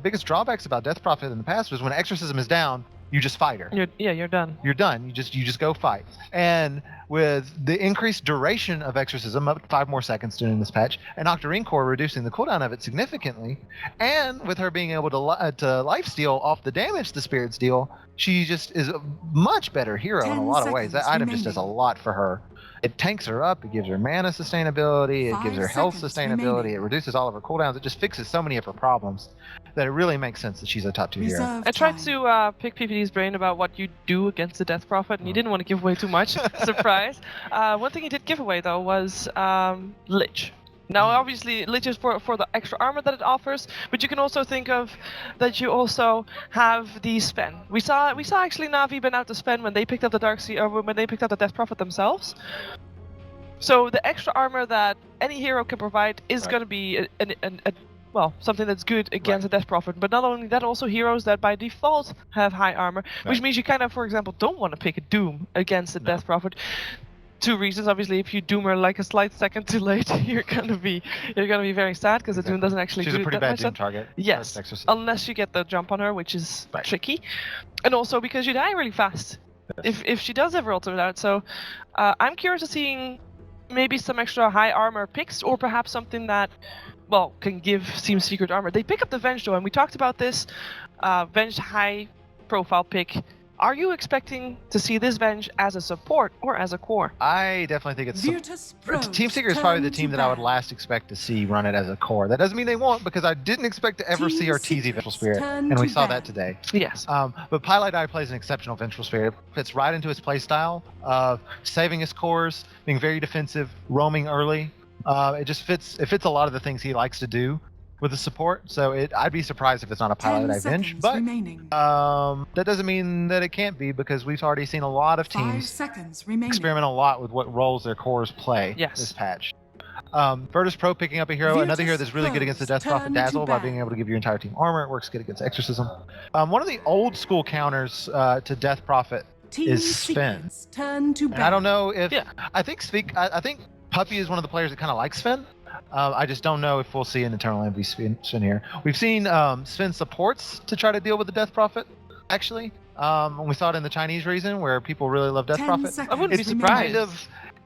biggest drawbacks about Death Prophet in the past was when Exorcism is down, you just fight her. You're done. You're done. You just go fight. And with the increased duration of Exorcism, up to 5 more seconds during this patch, and Octarine Core reducing the cooldown of it significantly, and with her being able to lifesteal off the damage the spirits deal, she just is a much better hero in a lot of ways. That item just does a lot for her. It tanks her up, it gives her mana sustainability, it gives her health sustainability, it reduces all of her cooldowns, it just fixes so many of her problems that it really makes sense that she's a top 2 hero. I tried to pick PPD's brain about what you do against the Death Prophet, and he didn't want to give away too much. Surprise. One thing he did give away, though, was Lich. Now, obviously, Lich is for the extra armor that it offers, but you can also think of that you also have the Sven. We saw actually Na'Vi been out to Sven when they picked up the when they picked up the Death Prophet themselves. So the extra armor that any hero can provide is going to be something that's good against the Death Prophet. But not only that, also heroes that by default have high armor, which means you kind of, for example, don't want to pick a Doom against the Death Prophet. 2 reasons, obviously. If you Doom her like a slight second too late, you're gonna be very sad because the Doom doesn't actually do that much. She's a pretty bad Doom target. Yes, unless you get the jump on her, which is tricky, and also because you die really fast if she does ever ultimate out. So I'm curious to seeing maybe some extra high armor picks, or perhaps something that can give Team Secret armor. They pick up the Venge though, and we talked about this. Venge high profile pick. Are you expecting to see this Venge as a support or as a core? I definitely think it's Team Secret is probably the team that I would last expect to see run it as a core. That doesn't mean they won't, because I didn't expect to ever see Ortiz Vengeful Spirit, and we saw that today. Yes. But Pylai plays an exceptional Vengeful Spirit. It fits right into his playstyle of saving his cores, being very defensive, roaming early. It fits a lot of the things he likes to do with the support, so I'd be surprised if it's not a Pylai Venge, but that doesn't mean that it can't be, because we've already seen a lot of teams experiment a lot with what roles their cores play this patch. Virtus Pro picking up a hero, another hero that's really good against the Death Prophet Dazzle by being able to give your entire team armor. It works good against Exorcism. One of the old school counters to Death Prophet is Sven. And I don't know if I think Puppy is one of the players that kind of likes Sven. I just don't know if we'll see an Eternal Envy Sven here. We've seen Sven supports to try to deal with the Death Prophet, actually. We saw it in the Chinese region where people really love Death Prophet. I wouldn't be surprised.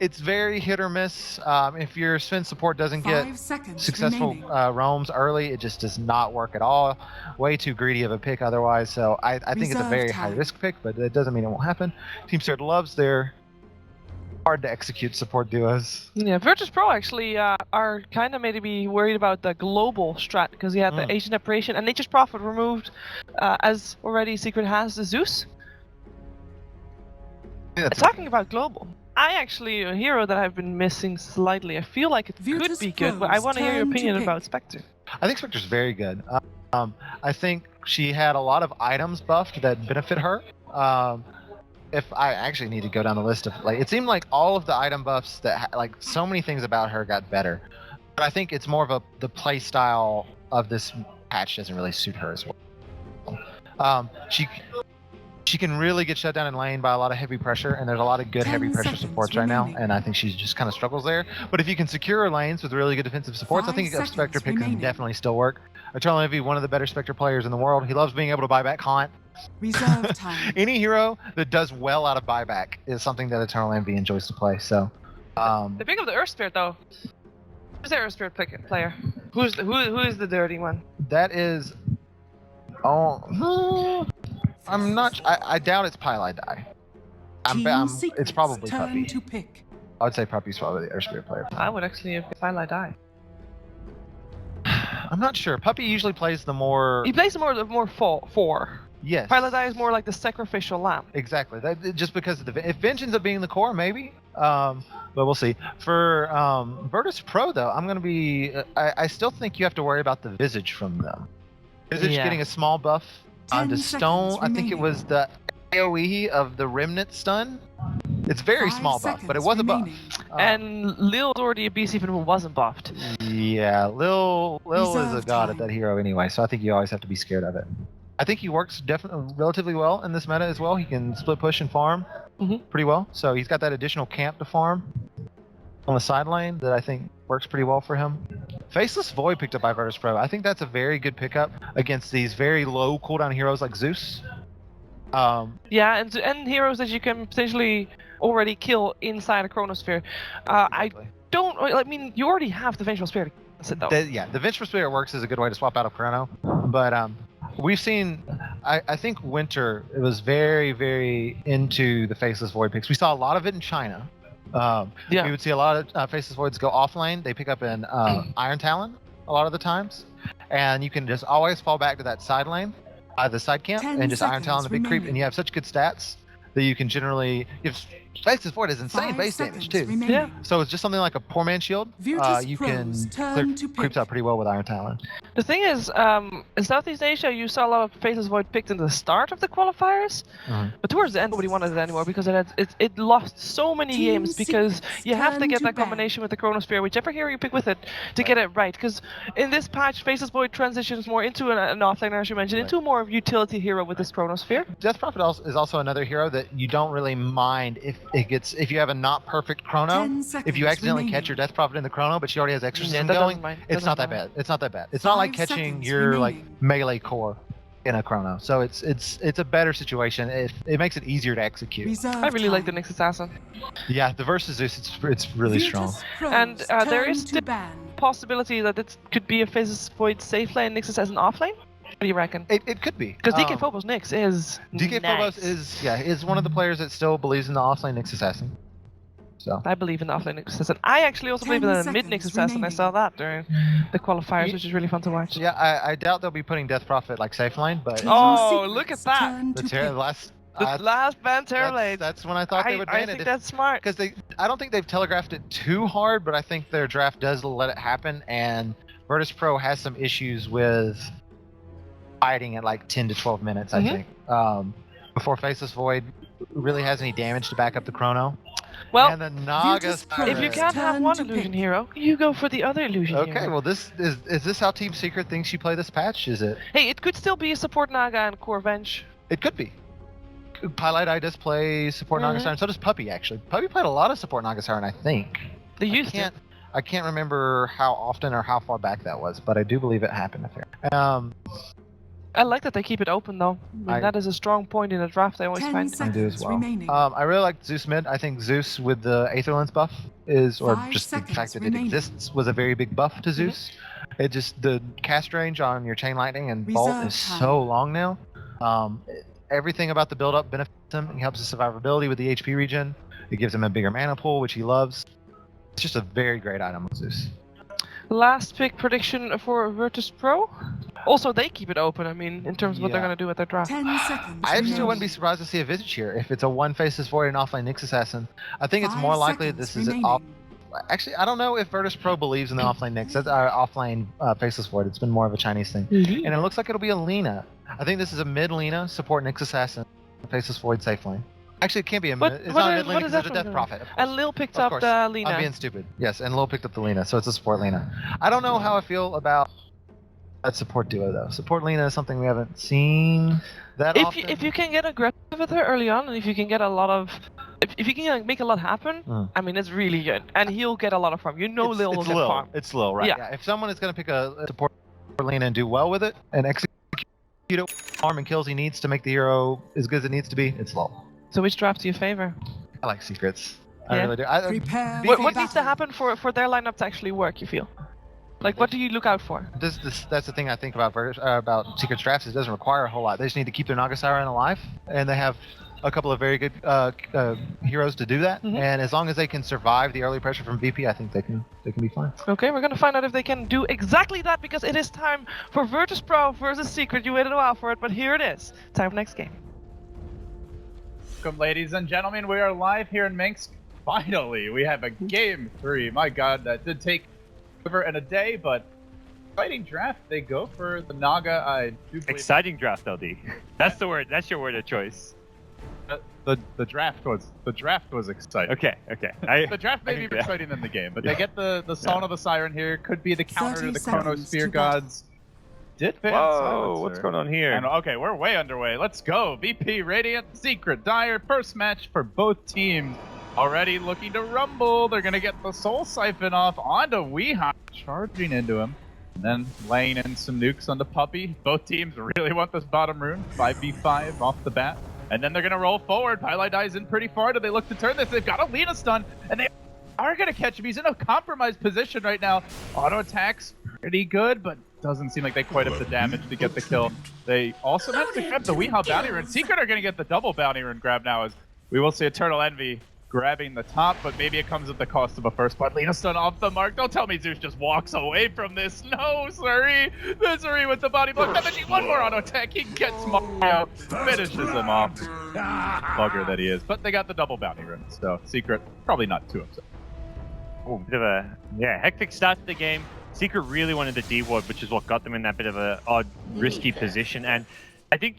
It's very hit or miss. If your Sven support doesn't get successful roams early, it just does not work at all. Way too greedy of a pick otherwise. So I think it's a very high risk pick, but it doesn't mean it won't happen. Team Secret loves their hard to execute support duos. Yeah, Virtus Pro actually are kind of maybe worried about the global strat, because he had the Ancient Apparition and Nature's Prophet removed, as already Secret has the Zeus. Yeah, talking about global, a hero that I've been missing slightly. I feel like it could be good, but I want to hear your opinion about Spectre. I think Spectre's very good. I think she had a lot of items buffed that benefit her. If I actually need to go down the list of it seemed like all of the item buffs that so many things about her got better, but I think it's more of the play style of this patch doesn't really suit her as well. She can really get shut down in lane by a lot of heavy pressure, and there's a lot of good heavy pressure supports right now, and I think she just kind of struggles there. But if you can secure her lanes with really good defensive supports, I think a Spectre pick can definitely still work. Eternal Envy, one of the better Spectre players in the world. He loves being able to buy back Haunt. Reserve time. Any hero that does well out of buyback is something that Eternal Envy enjoys to play. So, they pick up the Earth Spirit though. Who's the Earth Spirit player? Who is the dirty one? That is. I'm not. I doubt it's Pylai. It's probably Puppy. I would say Puppy's probably the Earth Spirit player. I would actually have Pylai. I'm not sure. Puppy usually plays the more. He plays the more four. Yes. Pylai is more like the sacrificial lamb. Exactly. Just because of if Venge ends up being the core, maybe. But we'll see. For Virtus Pro, though, I'm going to be. I still think you have to worry about the Visage from them. Visage getting a small buff onto Stone. I think it was the AoE of the Remnant stun. It's very small buff, but it was a buff. And Lil's already a beast even who wasn't buffed. Yeah, Lil is a god at that hero anyway, so I think you always have to be scared of it. I think he works definitely relatively well in this meta as well. He can split push and farm pretty well. So he's got that additional camp to farm on the side lane that I think works pretty well for him. Faceless Void picked up by Virtus Pro. I think that's a very good pickup against these very low cooldown heroes like Zeus. Yeah, and heroes that you can potentially already kill inside a Chronosphere. Exactly. I mean, you already have the Vengeful Spirit against it, though. The Vengeful Spirit works as a good way to swap out of Chrono, but we've seen. I think Winter was very, very into the Faceless Void picks. We saw a lot of it in China. We would see a lot of Faceless Voids go off lane. They pick up in Iron Talon a lot of the times, and you can just always fall back to that side lane, the side camp, and just Iron Talon the big creep, and you have such good stats that you can generally. Faceless Void is insane base damage too. Yeah. So it's just something like a poor man shield. You can clear creeps out pretty well with Iron Talon. The thing is, in Southeast Asia, you saw a lot of Faceless Void picked in the start of the qualifiers, but towards the end, nobody wanted it anymore because it lost so many games because you have to get that combination with the Chronosphere, whichever hero you pick with it, to get it right. Because in this patch, Faceless Void transitions more into an offlaner, as you mentioned, into more of a utility hero with this Chronosphere. Death Prophet is also another hero that you don't really mind if you have a not perfect Chrono. If you accidentally catch your Death Prophet in the Chrono, but she already has extra Sin going, it's not that bad. It's not that bad. It's not like catching your like melee core in a Chrono. So it's a better situation. It makes it easier to execute. I really like the Nyx Assassin. Yeah, the versus Zeus, it's really strong. And there is the possibility that it could be a Faceless Void safe lane, Nyx Assassin off lane. What do you reckon? It could be. Because DK Phobos Nyx is DK Phobos is one of the players that still believes in the offlane Nyx Assassin. So I believe in the offlane Nyx Assassin. I actually also believe in the mid Nyx Assassin. I saw that during the qualifiers, which is really fun to watch. Yeah, I doubt they'll be putting Death Prophet like safe lane, but oh, look at that! The last ban Terrorblade. That's when I thought they would ban it. I think that's smart. Because I don't think they've telegraphed it too hard, but I think their draft does let it happen, and Virtus Pro has some issues with fighting at like 10 to 12 minutes, I think, before Faceless Void really has any damage to back up the Chrono. Well, and the Naga if you can't have one illusion hero, you go for the other illusion hero. Okay, well, is this how Team Secret thinks you play this patch? Is it? Hey, it could still be a support Naga and core Venge. It could be. Pilot Eye does play support Naga Siren, so does Puppy actually. Puppy played a lot of support Naga Siren, I think. They used it. I can't remember how often or how far back that was, but I do believe it happened. I like that they keep it open though. I mean, that is a strong point in the draft. I always find. I do as well. I really like Zeus mid. I think Zeus with the Aether Lens buff or just the fact that it exists, was a very big buff to Zeus. It just the cast range on your Chain Lightning and Bolt is so long now. Everything about the build up benefits him. He helps his survivability with the HP regen. It gives him a bigger mana pool, which he loves. It's just a very great item with Zeus. Last pick prediction for Virtus Pro. Also, they keep it open. I mean, in terms of what they're going to do with their draft. 10 seconds. I still wouldn't be surprised to see a Vincere if it's a one Faceless Void and offlane Nyx Assassin. I think it's more likely this is an off. Actually, I don't know if Virtus Pro believes in the offlane Nyx. That's our offlane Faceless Void. It's been more of a Chinese thing, and it looks like it'll be a Lina. I think this is a mid Lina support Nyx Assassin, Faceless Void safe lane. Actually, it can't be a mid. It's not a mid Lina because it's a Death Prophet. And Lil picked up the Lina. I'm being stupid. Yes, and Lil picked up the Lina, so it's a support Lina. I don't know how I feel about that support duo though. Support Lina is something we haven't seen that often. If you can get aggressive with her early on, and if you can get a lot of, if you can make a lot happen, I mean, it's really good. And he'll get a lot of farm. You know, Lil will get farm. It's Lil, right? Yeah. If someone is going to pick a support Lina and do well with it and execute it, farm and kills he needs to make the hero as good as it needs to be, it's Lil. So which draft do you favor? I like secrets. I really do. What needs to happen for their lineup to actually work, you feel? Like, what do you look out for? That's the thing I think about Secret's drafts. It doesn't require a whole lot. They just need to keep their Naga Siren alive, and they have a couple of very good heroes to do that. And as long as they can survive the early pressure from VP, I think they can be fine. Okay, we're gonna find out if they can do exactly that, because it is time for Virtus Pro versus Secret. You waited a while for it, but here it is. Time for next game. Welcome, ladies and gentlemen. We are live here in Minsk. Finally, we have a game 3. My God, that did take over in a day, but exciting draft. They go for the Naga. I do believe exciting draft, LD. That's the word. That's your word of choice. The draft was exciting. Okay. The draft may be more exciting than the game, but they get the Song of the Siren here. Could be the counter to the Chronosphere gods. Whoa, what's going on here? And, okay, we're way underway. Let's go. VP, Radiant, Secret, Dire. First match for both teams. Already looking to rumble. They're going to get the Soul Siphon off onto Weehash. charging into him. And then laying in some nukes on the puppy. Both teams really want this bottom rune. 5v5 off the bat. And then they're going to roll forward. Pylai dies in pretty far. Do they look to turn this? They've got a Lina stun. And they are going to catch him. He's in a compromised position right now. Auto attacks pretty good, but doesn't seem like they quite have the damage to get the kill. They also have to grab the Weehaw bounty rune. Secret are going to get the double bounty rune grab now, as we will see Eternal Envy grabbing the top, but maybe it comes at the cost of a first blood. Lina stun off the mark. Don't tell me Zeus just walks away from this. No, Suri. Misery with the body block. Damaging one more auto attack. He gets Mario, finishes him off. Bugger that he is. But they got the double bounty rune, so Secret probably not too upset. Oh, bit of a hectic start to the game. Secret really wanted the D ward, which is what got them in that bit of a odd, risky position. And I think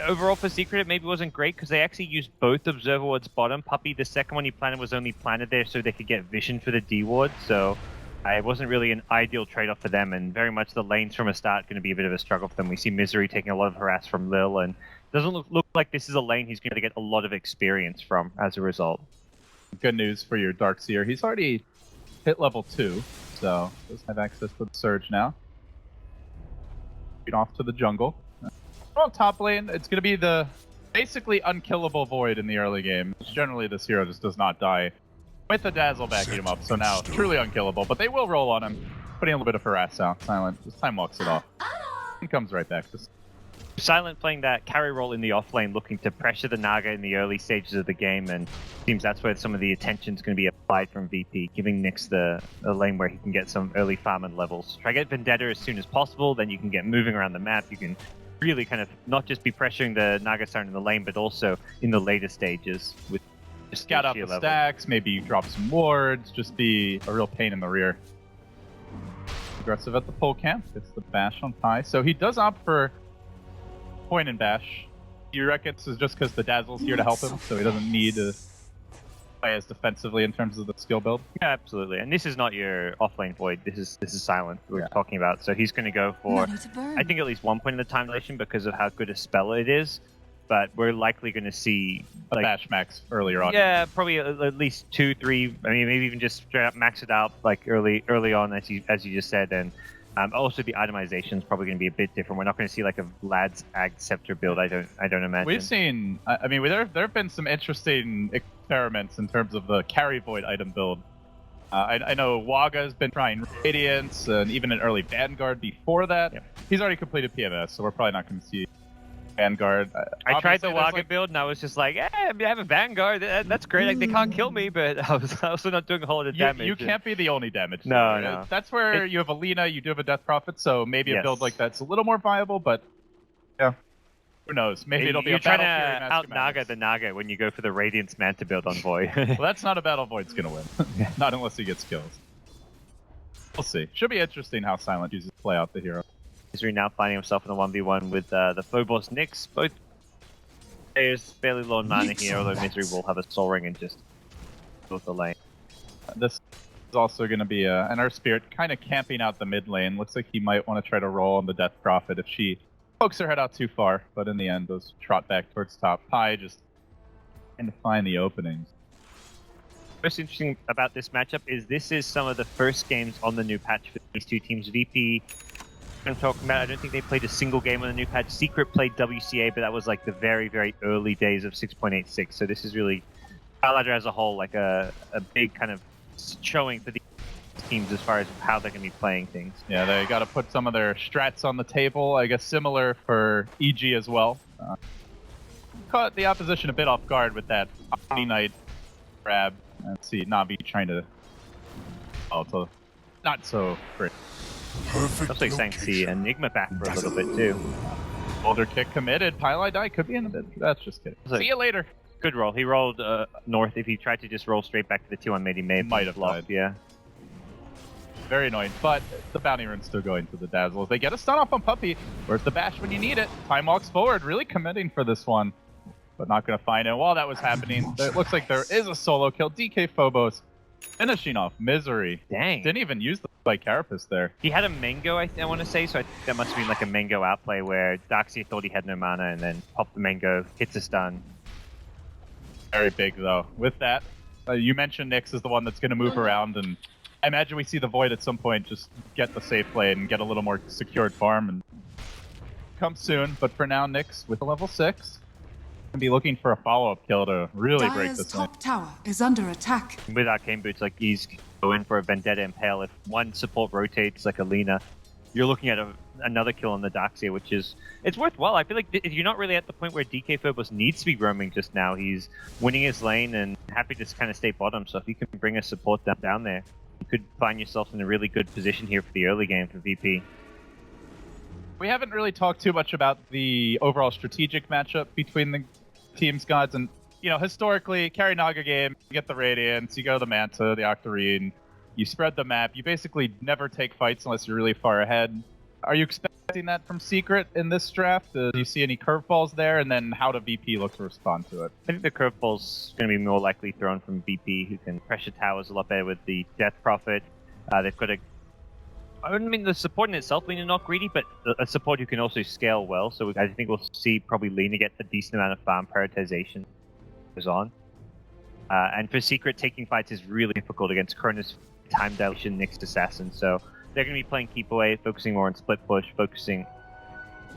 overall for Secret, it maybe wasn't great because they actually used both Observer wards bottom. Puppy, the second one he planted was only planted there so they could get vision for the D ward. So it wasn't really an ideal trade-off for them, and very much the lanes from a start going to be a bit of a struggle for them. We see Misery taking a lot of harass from Lil, and it doesn't look like this is a lane he's going to get a lot of experience from as a result. Good news for your Darkseer. He's already hit level 2, so does have access to the Surge now. Get off to the jungle. On top lane, it's going to be the basically unkillable Void in the early game. Generally, this hero just does not die. With the Dazzle backing him up, so now truly unkillable. But they will roll on him, putting a little bit of harass out. Silent this time walks it off. He comes right back. Silent playing that carry role in the off lane, looking to pressure the Naga in the early stages of the game, and seems that's where some of the attention is going to be applied from VP, giving Nyx the lane where he can get some early farm and levels. Try to get Vendetta as soon as possible, then you can get moving around the map. You can really kind of not just be pressuring the Naga Siren in the lane, but also in the later stages with just scout out the stacks, maybe drop some wards, just be a real pain in the rear. Aggressive at the pole camp, gets the bash on Pi. So he does opt for point and bash. You reckon this is just because the Dazzle's here to help him, so he doesn't need to play as defensively in terms of the skill build? Yeah, absolutely. And this is not your offlane Void. This is Silent we're talking about. So he's going to go for, I think, at least 1 point in the time dilation because of how good a spell it is. But we're likely going to see a bash max earlier on. Yeah, probably at least 2, 3. I mean, maybe even just straight up max it out like early on, as you just said. And also the itemization is probably going to be a bit different. We're not going to see like a Vlad's Ag Scepter build. I don't imagine. We've seen. I mean, there have been some interesting experiments in terms of the carry Void item build. I know Waga's been trying Radiance and even an early Vanguard before that. Yep. He's already completed PMS, so we're probably not going to see Vanguard. I tried the Waga build and I was just like, I have a Vanguard. That's great. Like, they can't kill me, but I was also not doing a whole lot of damage. You can't be the only damage. No. That's where you have a Lina, you do have a Death Prophet, so maybe a build like that's a little more viable, but yeah. Who knows? Maybe it'll be a Battle Fury You're trying to out-Naga the Naga when you go for the Radiance Manta build on Void. Well, that's not a Battle Void's going to win. Not unless he gets kills. We'll see. Should be interesting how Silent uses play out the hero. Misery now finding himself in a 1v1 with the Phobos Nyx. Both players fairly low on mana here, although Misery will have a Soul Ring and just go with the lane. This is also going to be an Earth Spirit kind of camping out the mid lane. Looks like he might want to try to roll on the Death Prophet if she pokes her head out too far, but in the end, those trot back towards top. Pi just trying to find the openings. What's interesting about this matchup is this is some of the first games on the new patch for these two teams. VP, I'm talking about, I don't think they played a single game on the new patch. Secret played WCA, but that was like the very, very early days of 6.86. So this is really, Starladder as a whole, like a big kind of showing for these teams as far as how they're going to be playing things. Yeah, they got to put some of their strats on the table. I guess similar for EG as well. Caught the opposition a bit off guard with that Omni Knight grab. Let's see, Navi trying to... Oh, so not so great. Also exciting to see Enigma back for a little bit too. Boulder kick committed. Pylai die could be in a bit. That's just kidding. See you later. Good roll. He rolled north. If he tried to just roll straight back to the 2-1 mid, he might have died. Yeah. Very annoying, but the bounty rune's still going to the Dazzle. They get a stun off on Puppy. Where's the bash when you need it? Time walks forward, really committing for this one, but not going to find it. While that was happening, it looks like there is a solo kill. DK Phobos finishing off Misery. Dang. Didn't even use the Carapace there. He had a Mango, I want to say, so I think that must have been like a Mango outplay where Darkseer thought he had no mana and then popped the Mango, hits a stun. Very big, though. With that, you mentioned Nyx is the one that's going to move around and I imagine we see the Void at some point just get the safe play and get a little more secured farm and come soon. But for now, Nyx with a level 6 can be looking for a follow-up kill to really break Dire's this lane. top tower is under attack. With Arcane Boots, like he's going for a Vendetta Impale. If one support rotates like Alina, you're looking at another kill on the Darkseer, which is it's worthwhile. I feel like you're not really at the point where DK Phobos needs to be roaming just now. He's winning his lane and happy to kind of stay bottom. So if you can bring a support down there, you could find yourself in a really good position here for the early game for VP. We haven't really talked too much about the overall strategic matchup between the teams, gods, and historically, carry Naga game, you get the Radiance, you go the Manta, the Octarine, you spread the map. You basically never take fights unless you're really far ahead. Are you expecting that from Secret in this draft? Do you see any curveballs there? And then how do VP look to respond to it? I think the curveball's going to be more likely thrown from VP, who can pressure towers a lot better with the Death Prophet. They've got I mean, the support in itself, Lina not greedy, but a support who can also scale well. So I think we'll see probably Lina get a decent amount of farm prioritization goes on. And for Secret, taking fights is really difficult against Cronus, time dilation, Nyx Assassin. So they're going to be playing keep away, focusing more on split push, focusing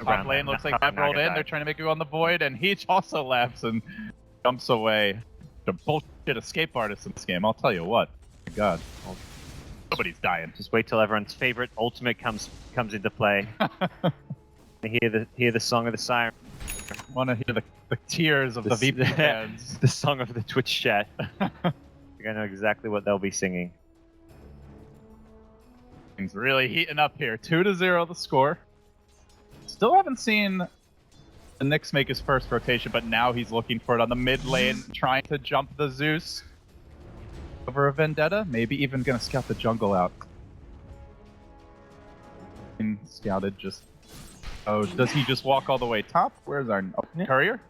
Top lane looks like that rolled in. They're trying to make it on the Void, and he also laughs and jumps away. The bullshit escape artist in this game, I'll tell you what. My God. Nobody's dying. Just wait till everyone's favorite ultimate comes into play. hear the song of the siren. Want to hear the tears of the VP fans. The song of the Twitch chat. I know exactly what they'll be singing. Things really heating up here. 2-0 the score. Still haven't seen the Nyx make his first rotation, but now he's looking for it on the mid lane, trying to jump the Zeus over a Vendetta. Maybe even gonna scout the jungle out. And scouted just. Oh, does he just walk all the way top? Where's our courier?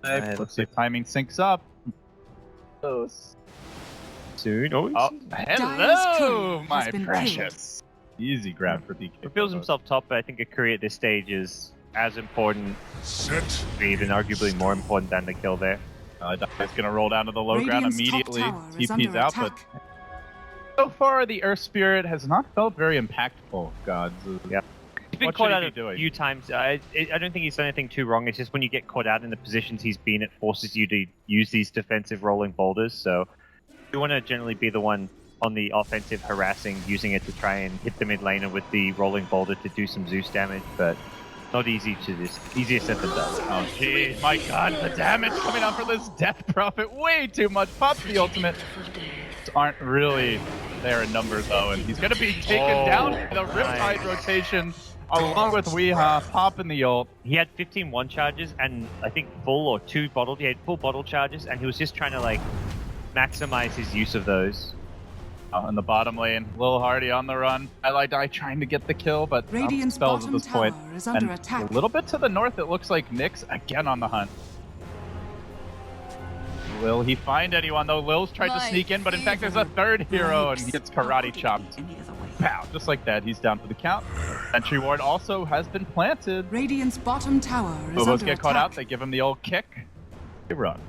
Let's see if timing syncs up. Soon. Oh, hello, my precious. Easy grab for DK. Reveals himself top, but I think a courier at this stage is as important, even arguably more important than the kill there. He's gonna roll down to the low ground immediately. TP's out, but so far the Earth Spirit has not felt very impactful, gods. Yeah. He's been caught out a few times. I don't think he's done anything too wrong. It's just when you get caught out in the positions he's been, it forces you to use these defensive rolling boulders. So you want to generally be the one on the offensive harassing, using it to try and hit the mid laner with the rolling boulder to do some Zeus damage, but not easy to this. Easier said than done. Oh jeez, my God, the damage coming out for this Death Prophet, way too much. Pops the ultimate. Aren't really there in numbers though, and he's gonna be taken down. The Riptide rotation along with Weeha popping the ult. He had 15 one charges and I think full or two bottle. He had full bottle charges, and he was just trying to like maximize his use of those. In the bottom lane, Lil Hardy on the run. I trying to get the kill, but Radiant's spells at this point. is under and attack. A little bit to the north, it looks like Nyx again on the hunt. Will he find anyone though? Lil's tried to sneak in, but in fact there's a third hero and he gets karate chopped. Pow! Just like that, he's down for the count. Sentry Ward also has been planted. Radiant's bottom tower is Phobos under get attack. caught out, they give him the old kick. They run.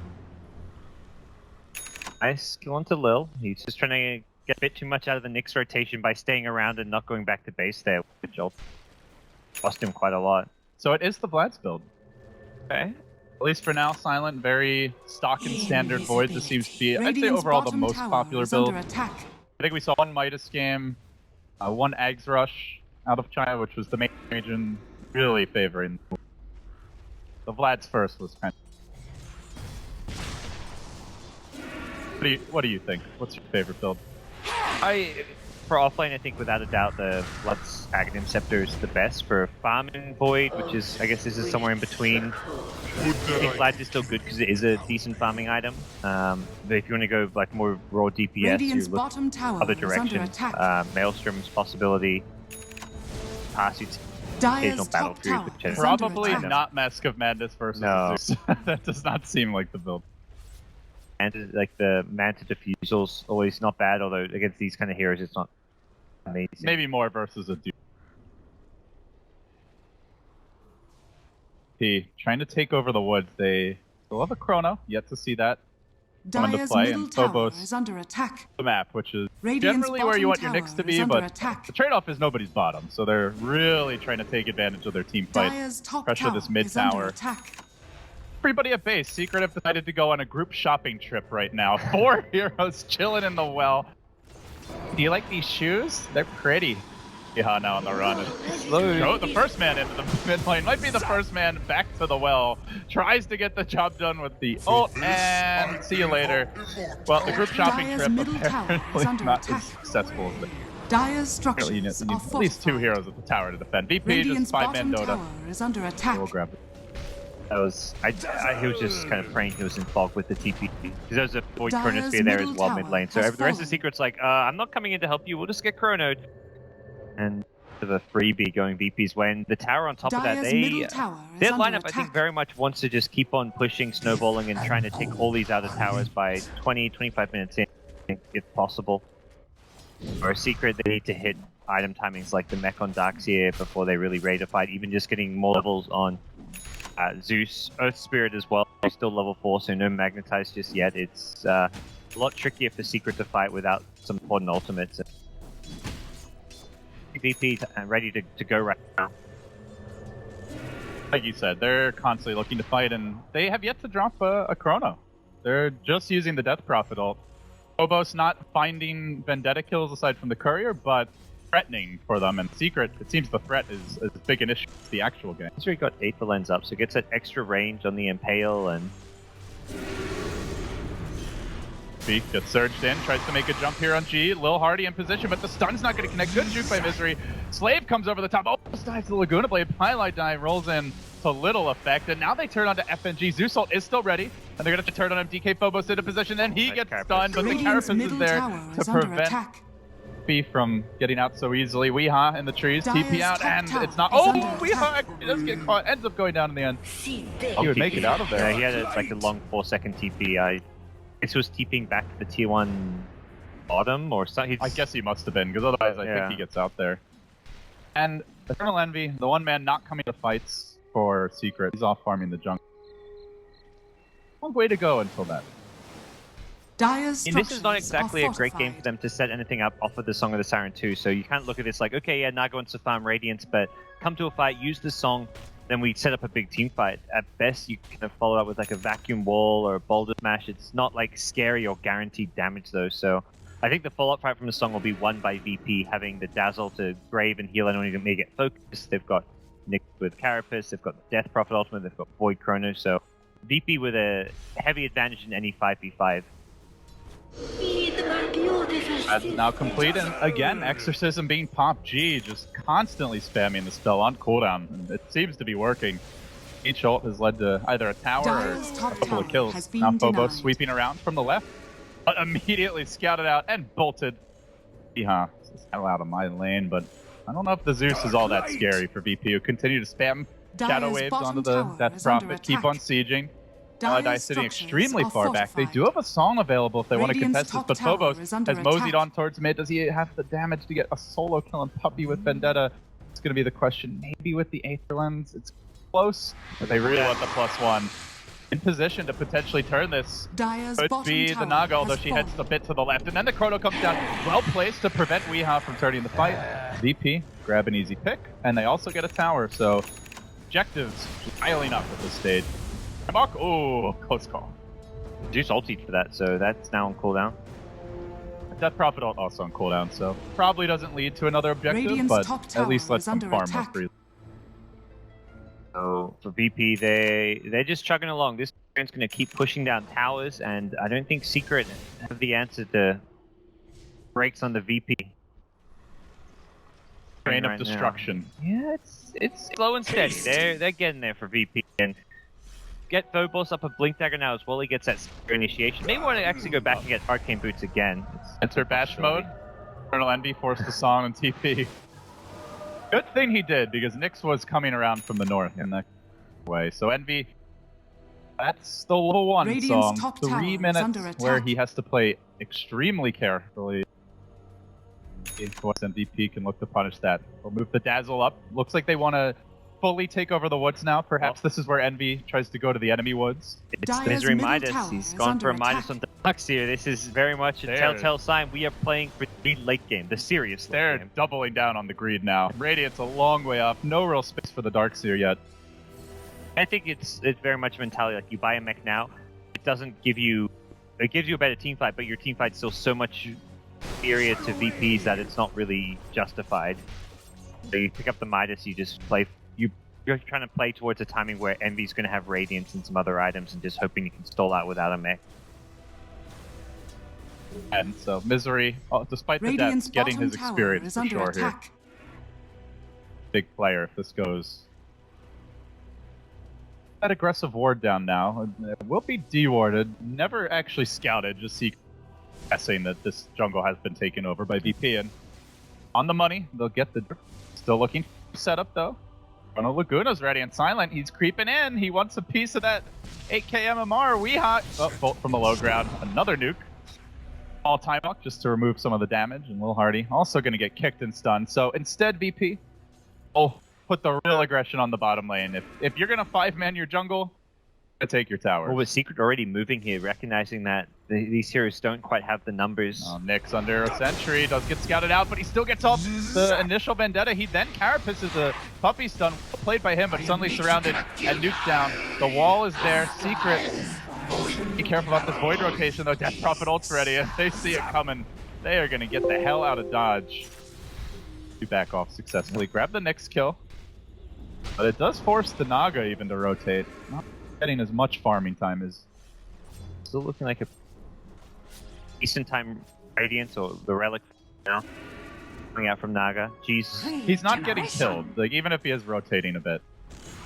Nice kill onto Lil. He's just trying to get a bit too much out of the Nyx rotation by staying around and not going back to base there. Good job. Lost him quite a lot. So it is the Vlad's build. Okay. At least for now, Silent, very stock and standard Void. This seems to be, I'd say, Radiant's overall the bottom most tower popular is build. under attack. I think we saw one Midas game, one Ags Rush out of China, which was the main region really favoring. The Vlad's first was kind of... What do you think? What's your favorite build? For offlane, I think without a doubt the Lux Aghanim Scepter is the best. For farming Void, which is, I guess this is somewhere in between. I think Vlad's is still good because it is a decent farming item. But if you want to go like more raw DPS, Radiant's you look bottom tower other is under direction. attack. Maelstrom's possibility. Pursuit's occasional Dire's Battle top Fury, tower which has is under Probably attack. not Mask of Madness versus No. Zeus. That does not seem like the build. and like the Manta Diffusal's always not bad, although against these kind of heroes it's not amazing. Maybe more versus a dude. Trying to take over the woods. They still have a chrono. Yet to see that. come into Dire's play, middle and tower Phobos is under attack. the map, which is Radiant's generally where you want bottom your Knicks to tower be, is under but attack. the trade-off is nobody's bottom, so they're really trying to take advantage of their team fight. Dire's top Pressure tower this mid is under tower. attack. Everybody at base, Secret have decided to go on a group shopping trip right now. 4 heroes chilling in the well. Do you like these shoes? They're pretty. Yeah, now on the run. Oh, the first man into the mid lane. Might be the first man back to the well. Tries to get the job done with the ult, and see you later. Well, the group shopping Dire's trip middle tower is apparently under not attack. as successful as it. Dire's You structures need are at least 2 fortified. heroes at the tower to defend. VP Radiant's just 5-man bottom Dota. tower is under attack. We'll grab it. That was he was just kind of praying he was in fog with the TP because there was a void Dire's chronosphere there as middle well mid lane. So tower has the rest of the fallen. Secret's like, I'm not coming in to help you. We'll just get chronoed. And the freebie going VP's way, and the tower on top of that, Dire's middle tower is their under lineup I attack. think very much wants to just keep on pushing, snowballing, and trying to take all these other towers by 20-25 minutes in, if possible. For a Secret, they need to hit item timings like the mech on Darkseer before they really ready to fight. Even just getting more levels on Zeus, Earth Spirit as well. They're still level 4, so no Magnetize just yet. It's a lot trickier for Secret to fight without some important ultimates. VP ready to go right now. Like you said, they're constantly looking to fight, and they have yet to drop a chrono. They're just using the Death Prophet ult. Phobos not finding Vendetta kills aside from the courier, but threatening for them. And Secret, it seems the threat is as big an issue as the actual game. He's already got Aether Lens up, so gets that extra range on the Impale, and B gets surged in, tries to make a jump here on G. Lil Hardy in position, but the stun's not going to connect. Good juke by Misery. Slave comes over the top. Almost dives to the Laguna Blade. Highlight dive rolls in to little effect. And now they turn on to FNG. Zeus ult is still ready. And they're going to have to turn on him. DK Phobos into position. And he Nice gets Carapace. stunned, but the Radiant's Carapace is middle there tower to is under prevent attack. B from getting out so easily. Weehaw in the trees. Dire's TP out, top and tower it's not. is Oh, under Weehaw attack. actually does get caught. Ends up going down in the end. He would make it out of there. Yeah, he had like a long 4-second TP. This was TPing back to the tier 1 bottom or something. I guess he must have been, because otherwise I think he gets out there. And Eternal Envy, the one man not coming to fights for Secret. He's off farming the jungle. Long way to go until that. Dire's And this is not structures exactly are a great game for fortified. them to set anything up off of the Song of the Siren 2, so you can't look at this like, okay, yeah, Naga wants to farm Radiance, but come to a fight, use the song, then we set up a big team fight. At best, you kind of follow up with like a vacuum wall or a boulder smash. It's not like scary or guaranteed damage though, so I think the follow-up fight from the song will be won by VP, having the Dazzle to grave and heal anyone who may get focused. They've got Nick with Carapace, they've got the Death Prophet ultimate, they've got Void Chrono, so VP with a heavy advantage in any 5v5. That's now complete, and again, Exorcism being popped. G just constantly spamming the spell on cooldown, and it seems to be working. Each ult has led to either a tower Dire's or a top couple of tower kills. has been Now Phobos denied. sweeping around from the left, but immediately scouted out and bolted. Yeehaw, this is hell out of my lane, but I don't know if the Zeus is all that scary for VP, who continue to spam Shadow Dire's Waves bottom onto the tower Death is under Prophet, keep attack. on sieging. Dire's sitting structures extremely are far back. They fortified. do have a song available if they want to Radiant's contest this, top but tower Phobos is under has moseyed attack. on towards mid. Does he have the damage to get a solo kill on Puppy with Vendetta? It's going to be the question. Maybe with the Aether Lens, it's close, but they really want the +1. In position to potentially turn this. Dire's Could bottom be the tower Naga, although has she heads fallen. a bit to the left. And then the Chrono comes down, well placed to prevent Weehaw from turning the fight. VP, grab an easy pick, and they also get a tower, so objectives piling up at this stage. Mark, oh, close call. Zeus ultied for that, so that's now on cooldown. Death Prophet ult also on cooldown, so probably doesn't lead to another objective, Radiant's but top at tower least lets is them under farm attack. more freely. So for VP, they're just chugging along. This game's going to keep pushing down towers, and I don't think Secret have the answer to breaks on the VP. Train of Right now. destruction. Yeah, it's slow and steady. They're getting there for VP, and get Phobos up a Blink Dagger now as well. He gets that Secret initiation. Maybe want to actually go back and get Arcane Boots again. Enter bash mode. Eternal Envy forced the song on TP. Good thing he did, because Nyx was coming around from the north in that way. So Envy, that's the level 1 Radiant's song. top 3 tower is minutes under attack. where he has to play extremely carefully. Of course, MVP can look to punish that. They'll move the Dazzle up. Looks like they want to fully take over the woods now. Perhaps this is where Envy tries to go to the enemy woods. It's Dire's Misery middle Midas. tower He's is gone under for a Midas attack. on Deluxe here. This is very much a There. telltale sign. We are playing for the late game, the serious late They're game. doubling down on the greed now. Radiant's a long way off. No real space for the Darkseer yet. I think it's very much a mentality. Like, you buy a mech now, it doesn't give you... It gives you a better team fight, but your team fight's still so much inferior to VPs that it's not really justified. So you pick up the Midas, you just play... You're trying to play towards a timing where Envy's going to have Radiance and some other items and just hoping you can stall out without a mech. And so Misery, despite the Radiant's deaths, getting bottom his tower experience is for under sure here. attack. Big player if this goes. That aggressive ward down now. It will be dewarded. Never actually scouted, just guessing that this jungle has been taken over by VP. And on the money, they'll get the... Still looking for setup though. Bruno Laguna's ready and silent. He's creeping in. He wants a piece of that 8k MMR. We hot. Oh, bolt from the low ground. Another nuke. All time up just to remove some of the damage. And Lil Hardy also going to get kicked and stunned. So instead, VP, put the real aggression on the bottom lane. If you're going to 5-man your jungle, take your tower. Well, with Secret already moving here, recognizing that these heroes don't quite have the numbers. Nyx under a sentry, does get scouted out, but he still gets off the initial vendetta. He then carapaces a puppy stun, played by him, but suddenly surrounded and nuked down. The wall is there. Secret, be careful about this void rotation though. Death Prophet ult's ready. If they see it coming, they are going to get the hell out of dodge. You back off successfully. Grab the Nyx kill, but it does force the Naga even to rotate. Not getting as much farming time as... Still looking like a decent time Radiance or the Relic now. Coming out from Naga. Jeez. He's not getting killed, like even if he is rotating a bit.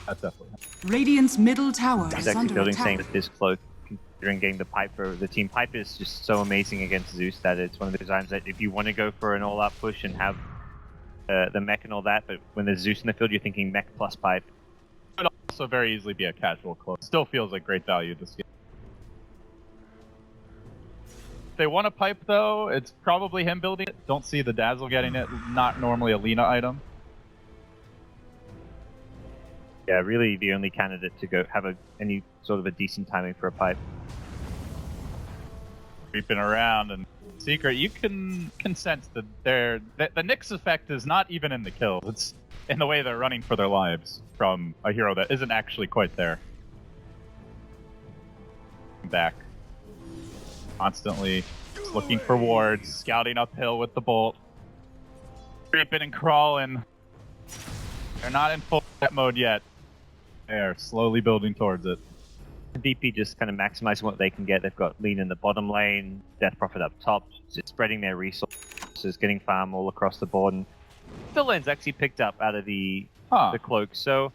That's definitely happening. Radiant's middle tower He's is actually under building attack. saying that this close, considering getting the pipe for the team pipe is just so amazing against Zeus that it's one of those times that if you want to go for an all-out push and have the mech and all that, but when there's Zeus in the field, you're thinking mech plus pipe. Could also very easily be a casual close. Still feels like great value this game. If they want a pipe though, it's probably him building it. Don't see the Dazzle getting it. Not normally a Lina item. Yeah, really the only candidate to go have any sort of a decent timing for a pipe. Creeping around and Secret, you can sense that the Nyx effect is not even in the kills. It's in the way they're running for their lives from a hero that isn't actually quite there. Back. Constantly looking for wards, scouting uphill with the bolt. Creeping and crawling. They're not in full mode yet. They're slowly building towards it. VP just kind of maximizing what they can get. They've got Lean in the bottom lane, Death Prophet up top, just spreading their resources, getting farm all across the board. And the lane's actually picked up out of the cloak, so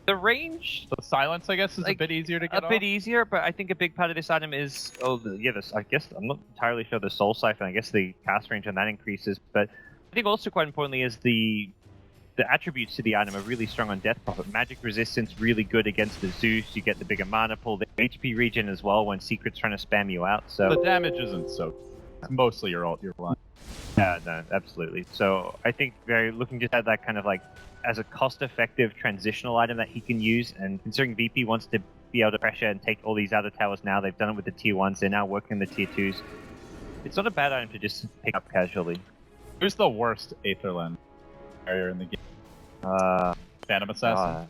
the range... The silence, I guess, is a bit easier to get a bit easier, but I think a big part of this item is... I guess I'm not entirely sure the Soul Siphon. I guess the cast range on that increases, but I think also quite importantly is the attributes to the item are really strong on Death Prophet. Magic resistance, really good against the Zeus. You get the bigger mana pull, the HP regen as well when Secret's trying to spam you out. So the damage isn't so... It's mostly your ult, your blind. Yeah, no, absolutely. So I think looking just at that kind of like as a cost-effective transitional item that he can use, and considering VP wants to be able to pressure and take all these other towers now, they've done it with the tier 1s, they're now working the tier 2s. It's not a bad item to just pick up casually. Who's the worst Aetherland carrier in the game? Phantom Assassin?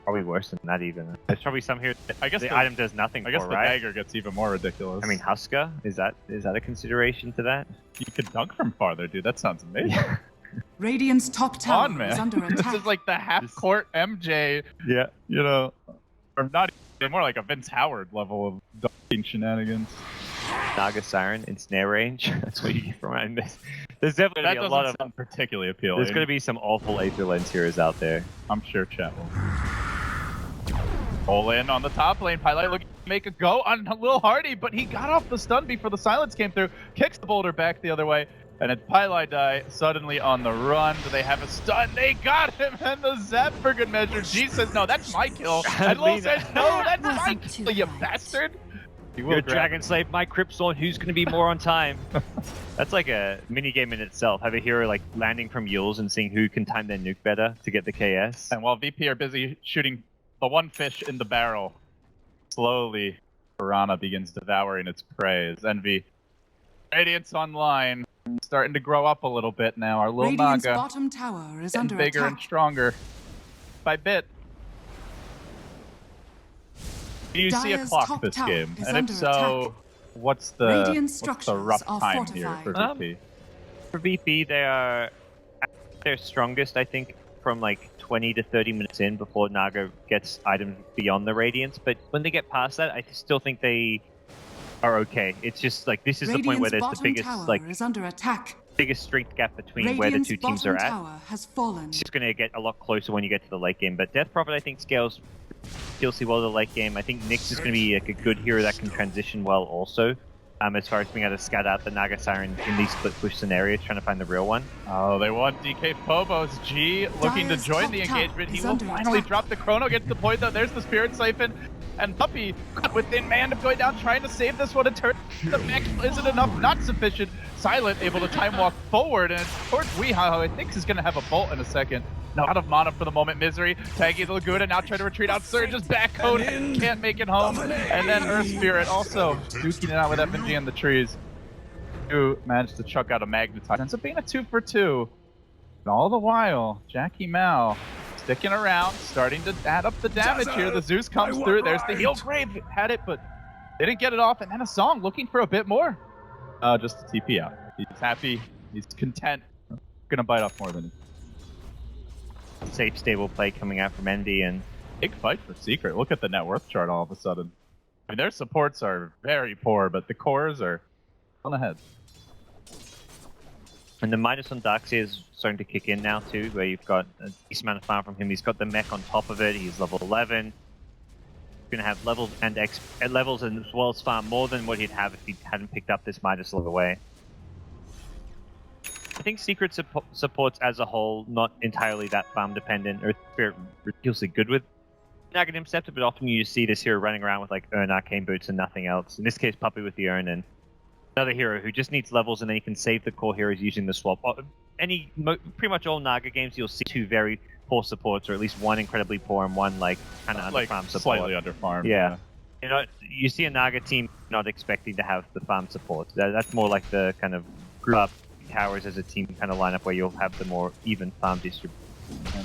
Probably worse than that even. There's probably some here I guess the item does nothing I guess for, the right? dagger gets even more ridiculous. I mean, Huska? Is that a consideration to that? You could dunk from farther, dude. That sounds amazing. Radiant's top tower man. is under This attack. is like the half-court MJ, Yeah. you know, or not even, more like a Vince Howard level of dunking shenanigans. Naga Siren in snare range. That's what you get from it. There's definitely That gonna be a doesn't lot of... sound particularly appealing. There's going to be some awful Aether Lens heroes out there. I'm sure chat will. Roll in on the top lane. Pylite looking to make a go on Lil Hardy, but he got off the stun before the silence came through. Kicks the boulder back the other way. And it's Pylite suddenly on the run. Do they have a stun? They got him! And the zap for good measure. G says, no, that's my kill. And Lil says, no, that's my kill, you bastard! Your Dragon Slave, my Cryptstorm, who's going to be more on time? That's like a mini game in itself. Have a hero like landing from Yules and seeing who can time their nuke better to get the KS. And while VP are busy shooting the one fish in the barrel, slowly Piranha begins devouring its prey. As Envy, Radiance online, starting to grow up a little bit now. Our little Radiant's Naga bottom tower is getting under bigger attack. and stronger by bit. Do you see a Dire's clock top this tower game? is And if under so, attack. what's Radiant the structures rough are time here for fortified. VP? For VP, they are at their strongest, I think, from like 20 to 30 minutes in before Naga gets items beyond the Radiance. But when they get past that, I still think they are okay. It's just like this is the point where there's the biggest is under attack. biggest strength gap between Radiant's where the two teams are at. tower has fallen. It's just going to get a lot closer when you get to the late game. But Death Prophet, I think, scales ridiculously well to the late game. I think Nyx is going to be like a good hero that can transition well also. As far as being able to scout out the Naga Siren in these split push scenarios, trying to find the real one. Oh, they want DK Phobos. G looking to Dire's join the top tower engagement. He is will under finally attack. drop the Chrono, gets the point though. There's the Spirit Siphon. And Puppey, within man of going down, trying to save this one. A turn. The max isn't enough, not sufficient. Silent able to time walk forward, and it's towards Weehaw, who I think is going to have a bolt in a second. Now out of mana for the moment, Misery. Tagging the Laguna, now trying to retreat out. Surge's back code, can't make it home. And then Earth Spirit also duking it out with FNG in the trees. Who managed to chuck out a Magnetize. Ends up being a 2 for 2. And all the while, Jackie Mao sticking around, starting to add up the damage here. The Zeus comes through. There's the Heal Grave. Had it, but didn't get it off. And then a Song looking for a bit more. Just to TP out. He's happy. He's content. Gonna bite off more than he. Safe, stable play coming out from Envy, and Big fight for Secret. Look at the net worth chart all of a sudden. I mean, their supports are very poor, but the cores are on ahead. And the minus on Darkseer is starting to kick in now too, where you've got a decent amount of farm from him. He's got the mech on top of it. He's level 11. He's going to have levels and levels and as well as farm more than what he'd have if he hadn't picked up this Midas along the way. I think Secret supports as a whole, not entirely that farm dependent. Earth Spirit ridiculously good with Naga Interceptor, but often you see this hero running around with like Urn, Arcane Boots, and nothing else. In this case, Puppey with the Urn, and another hero who just needs levels, and then he can save the core heroes using the swap. Pretty much all Naga games, you'll see two very poor supports, or at least one incredibly poor and one like kind of under farm support. Slightly under farm. Yeah. You know, you see a Naga team not expecting to have the farm support. That's more like the kind of group up towers as a team kind of lineup where you'll have the more even farm distribution.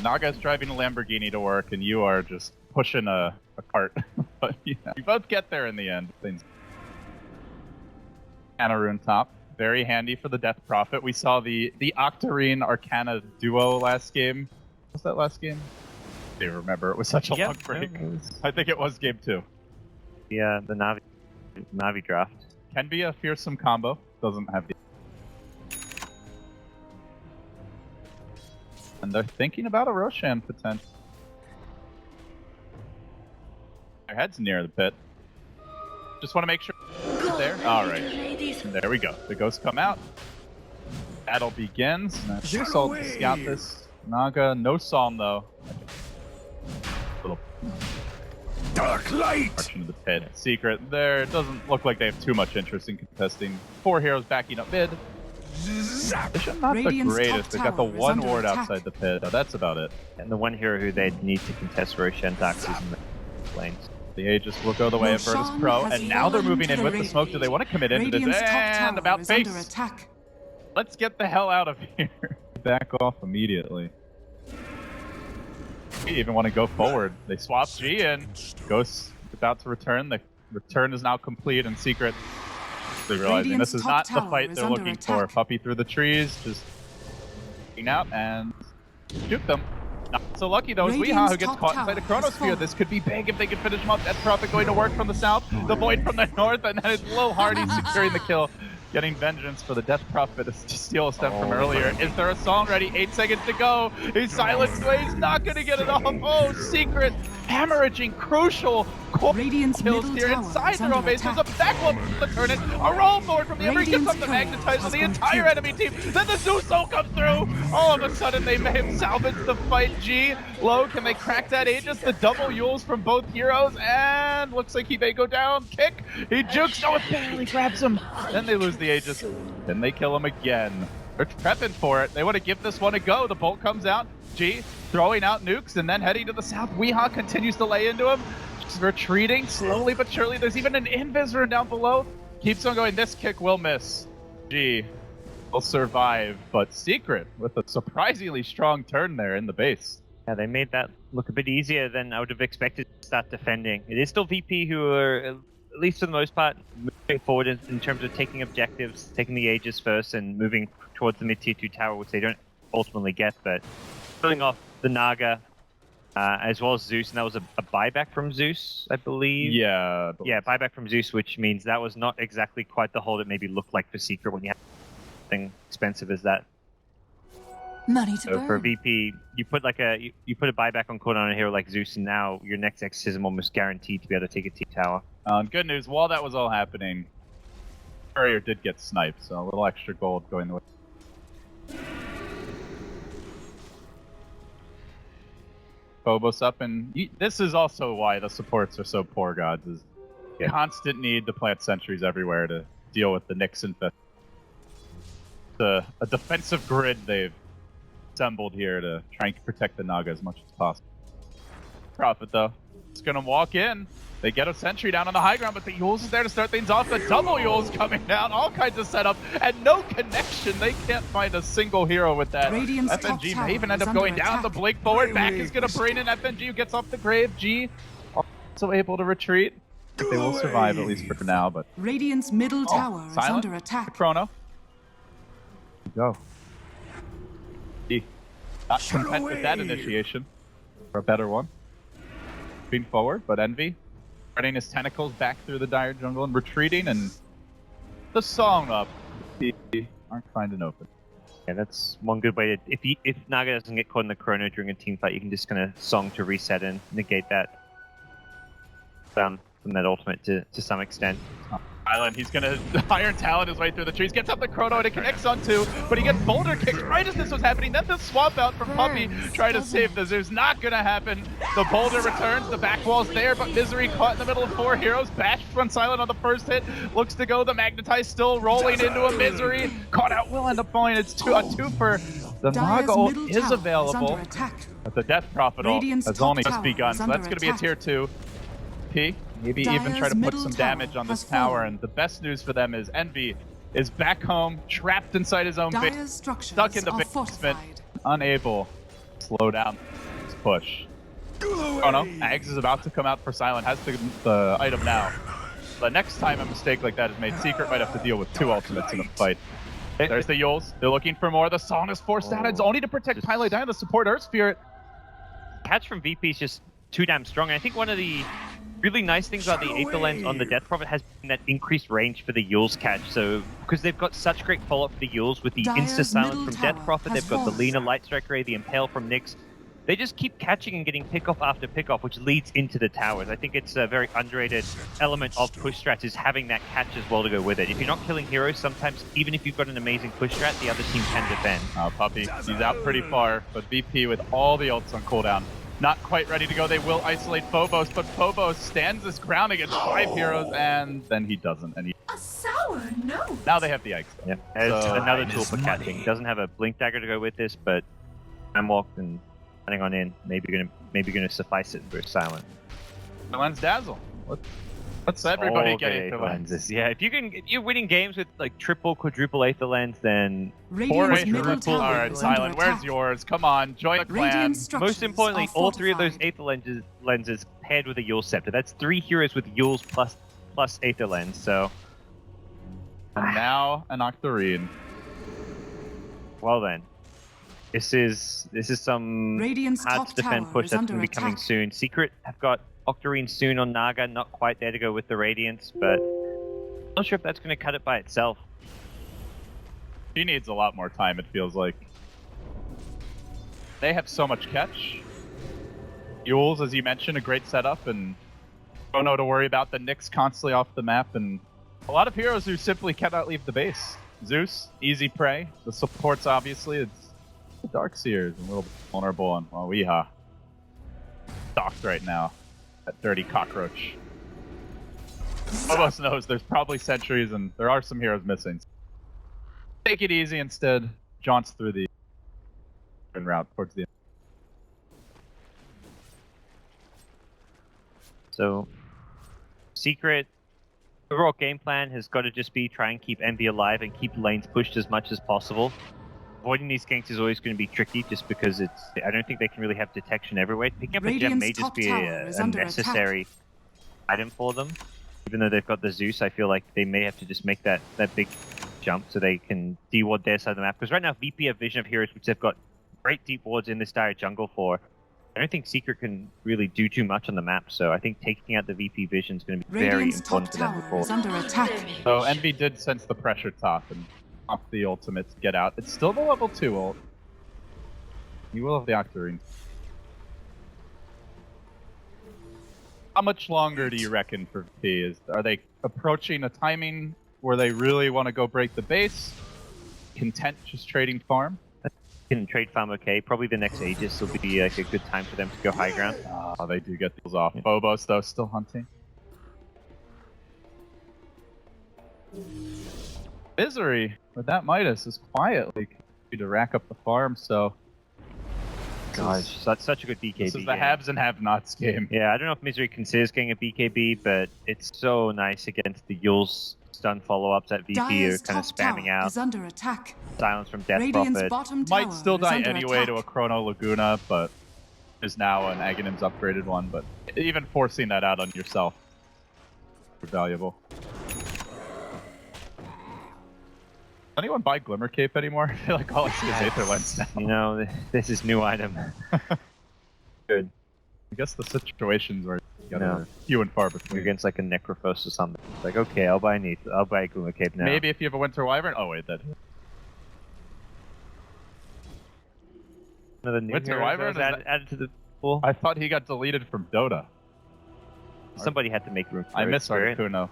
Naga's driving a Lamborghini to work, and you are just pushing a cart. But yeah, you both get there in the end. Things. Arcana Rune top, very handy for the Death Prophet. We saw the Octarine Arcana duo last game. What was that last game? I don't remember. It was such a long break. I think it was game 2. Yeah, the Navi draft. Can be a fearsome combo. Doesn't have the. And they're thinking about a Roshan potential. Their head's near the pit. Just want to make sure it's there. All right. There we go. The ghosts come out. Battle begins. Zeus ult to scout this. Naga, no Psalm though. Little Dark light! march into the pit. Secret there. It doesn't look like they have too much interest in contesting. 4 heroes backing up mid. Vision not Radiant's the top greatest. They got the tower is one under ward attack. outside the pit. That's about it. And the one hero who they'd need to contest Roshan Darkseer in the lanes. The Aegis will go the way of Virtus Roshan Pro, has and now they're fallen moving to in the with the Radiant. smoke. Do they want to commit into this? Radiant's top And tower about is face. under attack. Let's get the hell out of here. Back off immediately. We even want to go forward. They swap G and Ghost about to return. The return is now complete, and Secret they're realizing Radiant's this is top not the tower fight is they're under looking for. attack. Puppey through the trees, just looking out and shoot them. Not so lucky though is Weehaw, who Radiant's gets top caught inside a tower has Chronosphere. fallen. This could be big if they can finish him up. Death Prophet going to work from the south, the Void from the north, and then it's Low Hardy securing the kill. Getting vengeance for the Death Prophet to steal a step from earlier. Is there a song ready? 8 seconds to go. He's silenced. He's not going to get it off. Oh, Secret hemorrhaging crucial core Radiant's kills middle here tower inside is their own under base. There's a attack. backward from the turret, a roll forward from the Ember, gets up the Radiant's magnetize on has the been entire killed. enemy team. Then the Zeus-O comes through. All of a sudden, they may have salvaged the fight. G, low, can they crack that Aegis? The double Yules from both heroes, and looks like he may go down. Kick, he jukes, no, it barely grabs him. Then they lose the Aegis. Then they kill him again. They're prepping for it. They want to give this one a go. The bolt comes out. G throwing out nukes and then heading to the south. Weehaw continues to lay into him. Just retreating slowly but surely. There's even an invis rune down below. Keeps on going. This kick will miss. G will survive, but Secret with a surprisingly strong turn there in the base. Yeah, they made that look a bit easier than I would have expected to start defending. It is still VP who are, at least for the most part, moving forward in terms of taking objectives, taking the Aegis first and moving towards the mid-tier 2 tower, which they don't ultimately get, but pulling off the Naga, as well as Zeus, and that was a buyback from Zeus, I believe. Yeah. Yeah, buyback from Zeus, which means that was not exactly quite the hold it maybe looked like for Secret when you have something expensive as that. Money to So burn. for VP, you put like you put a buyback on cooldown on a hero like Zeus, and now your next exorcism almost guaranteed to be able to take a T tower. Good news, while that was all happening, Courier did get sniped, so a little extra gold going the way. Phobos up, and this is also why the supports are so poor, gods, is constant need to plant sentries everywhere to deal with the Nyx infest. A defensive grid they've assembled here to try and protect the Naga as much as possible. Prophet, though, is going to walk in. They get a sentry down on the high ground, but the Yules is there to start things off. The double Yules coming down, all kinds of setup, and no connection. They can't find a single hero with that. Radiant's top FNG tower may even end is up going under down. attack. The blink forward, back is going to bring in FNG, who gets off the grave. G also able to retreat. They will survive, at least for now, but... Radiant's middle tower is Silent. under attack. Chrono. Go. G. Not content with that initiation. For a better one. Moving forward, but Envy spreading his tentacles back through the dire jungle and retreating, and the song up. They aren't finding open. Yeah, that's one good way to... If Naga doesn't get caught in the chrono during a team fight, you can just kind of song to reset and negate that from that ultimate to some extent. Island, he's gonna Iron Talon his way through the trees, gets up the chrono and it connects on two, but he gets boulder kicked right as this was happening. Then the swap out from Puppey trying to save the Zeus. Not gonna happen. The boulder returns, the back wall's there, but Misery caught in the middle of four heroes. Bashed from Silent on the first hit, looks to go. The Magnetize still rolling into a Misery. Caught out, will end up falling. It's a two for the Dire's Naga middle is tower available, under attack. but the Death Prophet Radiant's has top only just tower begun, is so under that's gonna be a attack. tier 2. P. Maybe even Dire's try to put middle some tower damage on this has tower, fallen. and the best news for them is Envy is back home, trapped inside his own base, Dire's structures stuck in the are basement, fortified. unable to slow down this push. Oh no, Ags is about to come out for Silent, has the item now. The next time a mistake like that is made, Secret might have to deal with 2 ultimates in a fight. There's the Yules, they're looking for more. The Song is forced out, it's only to protect Pylai Dyne, the support Earth Spirit. Catch from VP is just too damn strong. And I think one of the really nice things about the Aether Lens on the Death Prophet has been that increased range for the Yules catch. So, because they've got such great follow-up for the Yules with the Dire's Insta-Silence middle from Death tower Prophet, has they've got the fallen. Lena Light Strike Ray, the Impale from Nyx. They just keep catching and getting pick-off after pick-off, which leads into the towers. I think it's a very underrated element of push strats is having that catch as well to go with it. If you're not killing heroes, sometimes, even if you've got an amazing push strat, the other team can defend. Oh, Puppey, he's out pretty far, but VP with all the ults on cooldown. Not quite ready to go. They will isolate Phobos, but Phobos stands his ground against 5 heroes, and then he doesn't. And A sour note. now they have the eggs. Yeah, as So- another tool is for catching. money. Doesn't have a blink dagger to go with this, but time walk and running on in maybe gonna suffice it for Silent. Lens Dazzle. Let's everybody All get the Aether Aether Lens. lenses. Yeah, if you're winning games with like triple, quadruple Aether Lens, then Radiant's Aether middle Lens. tower Alright, is under Silent, where's attack. yours? Come on, join the clan. Radiant structures most importantly, are all 3 of those fortified. Aether lenses paired with a Yule Scepter. That's 3 heroes with Yules plus Aether Lens. So, And now an Octarine. well then, this is some Radiant's hard top to defend tower push is that's under going to be coming attack. soon. Secret have got Octarine soon on Naga, not quite there to go with the Radiance, but not sure if that's going to cut it by itself. She needs a lot more time, it feels like. They have so much catch. Yules, as you mentioned, a great setup, and don't know to worry about the Nyx constantly off the map, and a lot of heroes who simply cannot leave the base. Zeus, easy prey. The supports, obviously, it's the Darkseer is a little bit vulnerable on Weeha. Stalked right now. That dirty cockroach. Almost knows there's probably sentries, and there are some heroes missing. Take it easy instead. Jaunts through the route towards the end. So, Secret overall game plan has got to just be try and keep Envy alive and keep lanes pushed as much as possible. Avoiding these ganks is always going to be tricky just because I don't think they can really have detection everywhere. Picking up a gem may just be a necessary item for them. Even though they've got the Zeus, I feel like they may have to just make that big jump so they can de-ward their side of the map. Because right now VP have Vision of Heroes, which they've got great deep wards in this dire jungle for. I don't think Secret can really do too much on the map, so I think taking out the VP Vision is going to be very important for them before. Under attack. So Envy did sense the pressure top and off the ultimate to get out. It's still the level 2 ult. You will have the Octarine. How much longer do you reckon for VP? Are they approaching a timing where they really want to go break the base? Content just trading farm? Can trade farm okay. Probably the next Aegis will be like a good time for them to go high ground. Oh, they do get those off. Phobos, though, still hunting. Misery with that Midas is quietly to rack up the farm, so... Gosh, that's such a good BKB. This is the haves and have-nots game. Yeah, I don't know if Misery considers getting a BKB, but it's so nice against the Yules stun follow-ups at VP who are kind of spamming out. Is under attack. Silence from Death Radiant's Prophet. bottom tower Might still is die under anyway attack. to a Chrono Laguna, but is now an Aghanim's upgraded one, but even forcing that out on yourself is valuable. Does anyone buy Glimmer Cape anymore? I feel like all I see is Aether Lens now. You know, this is new item. Good. I guess the situations where you gotta few and far You're between. against like a Necrophos or something. It's like, okay, I'll buy a Glimmer Cape now. Maybe if you have a Winter Wyvern. Oh wait, that. Another new Winter hero Wyvern that was is added to the pool. I thought he got deleted from Dota. Somebody had to make room for I it, miss Spirit. Articuno.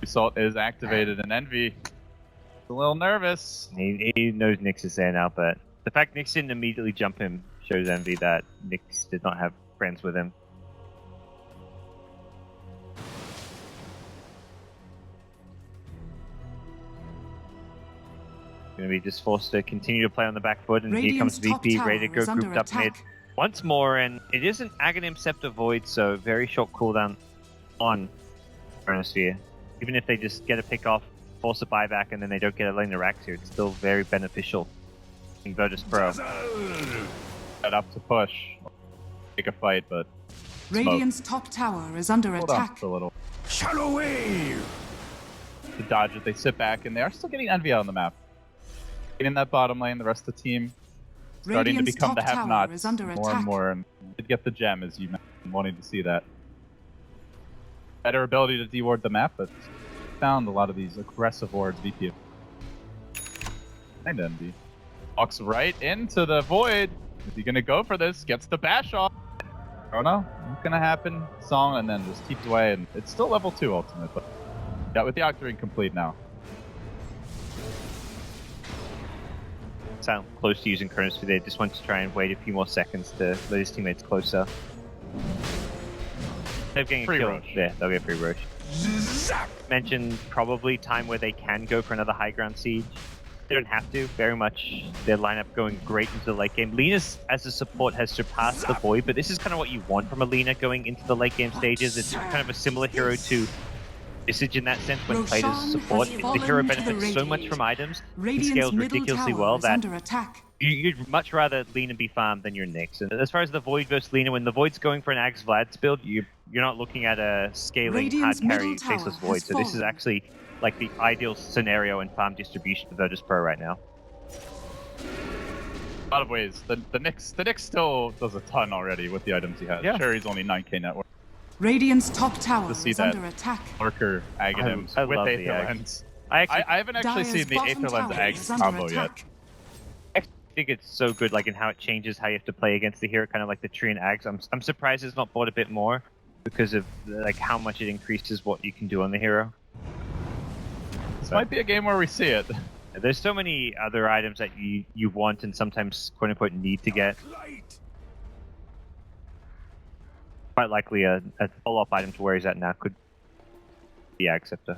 Assault is activated, and Envy is a little nervous. He knows Nyx is there now, but the fact Nyx didn't immediately jump him shows Envy that Nyx did not have friends with him. Gonna be just forced to continue to play on the back foot, and here comes VP ready to go grouped up mid once more, and it is an Aghanim Scepter Void, so very short cooldown on Chronosphere. Even if they just get a pick off, force a buyback, and then they don't get a lane to Rax here, it's still very beneficial in Virtus Pro. Set up to push. Take a fight, but Radiant's top tower is under hold on attack. for a little. Shadow wave. To dodge it, they sit back, and they are still getting Envy out on the map. In that bottom lane, the rest of the team starting Radiant's to become the top tower have-nots is under more attack. and more, and did get the gem, as you mentioned, wanting to see that. Better ability to de-ward the map, but found a lot of these aggressive wards VP. And Envy. Walks right into the void. Is he gonna go for this? Gets the bash off. Oh no, what's gonna happen? Song, and then just keeps away, and it's still level 2 ultimate, but got with the Octarine complete now. Sound close to using Chronosphere there, just wants to try and wait a few more seconds to let his teammates closer. They're getting a Free kill. rush. Yeah, they'll get free rush. Zap. Mentioned probably time where they can go for another high ground siege. They don't have to. Very much their lineup going great into the late game. Lina's as a support has surpassed the Void, but this is kind of what you want from a Lina going into the late game stages. It's kind of a similar hero to Visage in that sense when played as a support. The hero benefits so much from items. It scales ridiculously well that under attack. you'd much rather Lina be farmed than your Nyx. And as far as the Void versus Lina, when the Void's going for an Axe Vlad's build, you're not looking at a scaling Radiant's hard carry middle tower faceless has Void. So this is fallen. actually like the ideal scenario in farm distribution for Virtus Pro right now. A lot of ways. The Nyx still does a ton already with the items he has. Yeah. Sure, he's only 9k net worth. Radiant's top tower To see is that. under attack. Lurker Aghanim I with love the Aether Ags. Lens. I actually I haven't actually Dire's seen the bottom Aether Lens tower Ags is under combo yet. attack. think it's so good, like in how it changes how you have to play against the hero, kind of like the tree and Ags. I'm surprised it's not bought a bit more because of like how much it increases what you can do on the hero. This might be a game where we see it. There's so many other items that you want and sometimes quote unquote need to get. Quite likely a follow-up item to where he's at now could be Acceptor.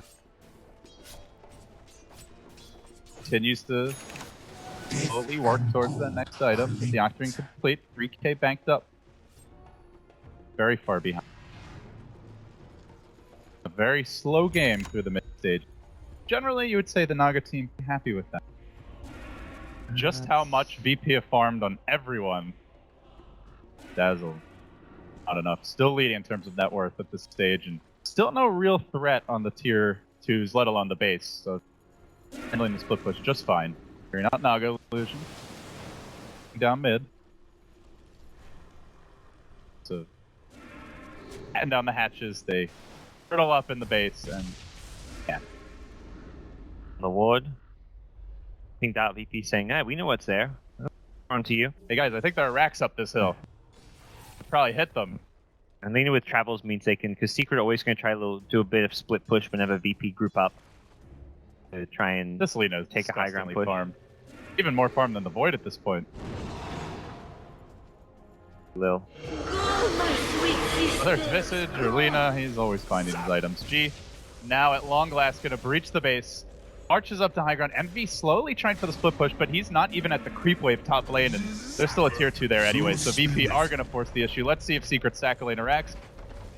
Continues to slowly work towards that next item. The Octarine complete, 3k banked up. Very far behind. A very slow game through the mid stage. Generally, you would say the Naga team be happy with that. Just how much VP have farmed on everyone. Dazzle. Not enough. Still leading in terms of net worth at this stage, and still no real threat on the tier 2s, let alone the base. So handling the split push just fine. You're not Naga illusion. Down mid. So and down the hatches, they turtle up in the base, and yeah. The ward. I think that VP saying, "Hey, we know what's there. On to you." Hey guys, I think there are racks up this hill. Probably hit them. And leaning with travels means they can, because Secret always going to try to do a bit of split push whenever VP group up to try and this Lina's take a high ground push. Farm. Even more farm than the Void at this point. Lil. Whether it's Visage or Lina, he's always finding his items. G, now at long last, going to breach the base. Marches up to high ground. MV slowly trying for the split push, but he's not even at the creep wave top lane, and there's still a tier 2 there anyway, so VP are going to force the issue. Let's see if Secret Sack lane interacts.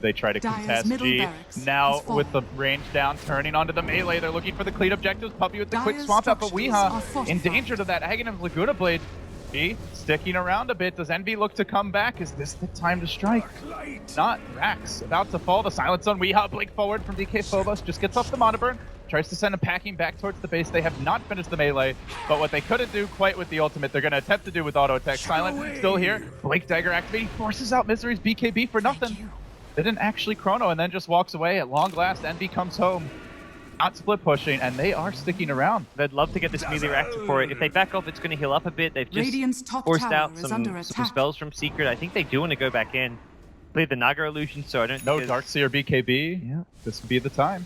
They try to contest G. Now with the range down, turning onto the melee, they're looking for the clean objectives. Puppy with the quick swamp out, but Weeha endangered of that Aghanim Laguna Blade. G sticking around a bit. Does Envy look to come back? Is this the time to strike? Not. Rax about to fall. The silence on Weeha. Blink forward from DK Phobos. Just gets off the Monoburn. Tries to send him packing back towards the base. They have not finished the melee, but what they couldn't do quite with the ultimate, they're going to attempt to do with auto attack. Silent still here. Blink Dagger activating. Forces out Misery's BKB for nothing. Didn't actually chrono and then just walks away. At long last, Envy comes home. Not split pushing, and they are sticking around. They'd love to get this melee reactor for it. If they back off, it's going to heal up a bit. They've just forced out some spells from Secret. I think they do want to go back in. Play the Naga illusion, so I don't No think Darkseer BKB. Yeah. This would be the time.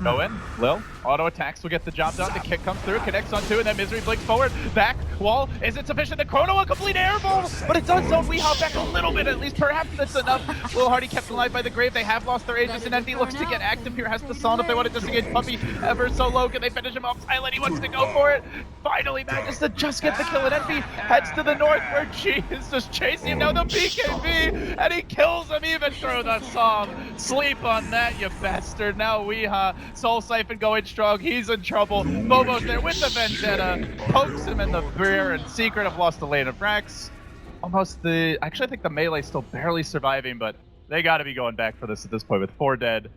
Go in, Lil. Auto attacks will get the job done. The kick comes through, connects on 2, and then Misery blinks forward. Back, wall. Is it sufficient? The Chrono, a complete airball! But it does zone Weeha back a little bit, at least. Perhaps that's enough. Will Hardy kept alive by the grave. They have lost their Aegis, and Envy looks to get active here. Has the Song if they want to disengage Puppy ever so low. Can they finish him off? Silent, he wants to go for it. Finally manages to just get the kill, and Envy heads to the north where G is just chasing him down the BKB, and he kills him even through the Song. Sleep on that, you bastard. Now Weeha, Soul Siphon going strong. He's in trouble. Bobo's there with the Vendetta. Pokes him in the rear, and Secret have lost the lane of Rex. Almost the... Actually, I think the melee's still barely surviving, but they got to be going back for this at this point with 4 dead,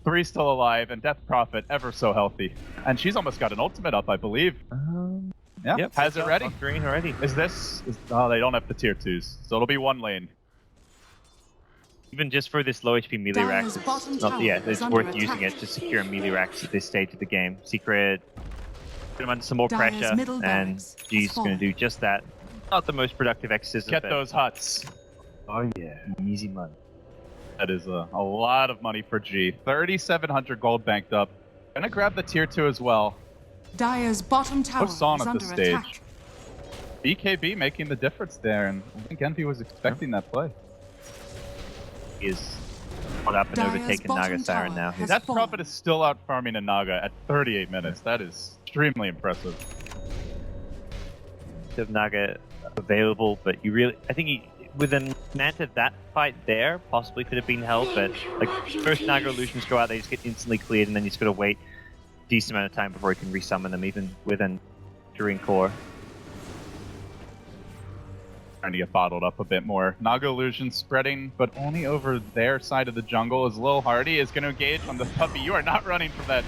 3 still alive, and Death Prophet ever so healthy. And she's almost got an ultimate up, I believe. Yeah, yep, has it ready. Green already. Is this... Oh, they don't have the tier 2s, so it'll be 1 lane. Even just for this low HP melee racks, it's not, it's worth using it to secure melee racks at this stage of the game. Secret, put him under some more pressure, and G's going to do just that. Not the most productive exercise. Get those huts. Oh yeah, easy money. That is a lot of money for G. 3,700 gold banked up. Gonna grab the tier 2 as well. Dire's bottom tower is on at under this stage. attack. BKB making the difference there, and I think Envy was expecting that play. Is caught up and overtaken Naga Siren now. That Prophet is still out farming a Naga at 38 minutes. That is extremely impressive. Of Naga available, but you really, I think with a Manta, that fight there possibly could have been held, but like first Naga illusions go out, they just get instantly cleared, and then you just gotta wait a decent amount of time before you can resummon them, even with an During core. Trying to get bottled up a bit more. Naga illusion spreading, but only over their side of the jungle, as Lil Hardy is going to engage on the Puppy. You are not running from that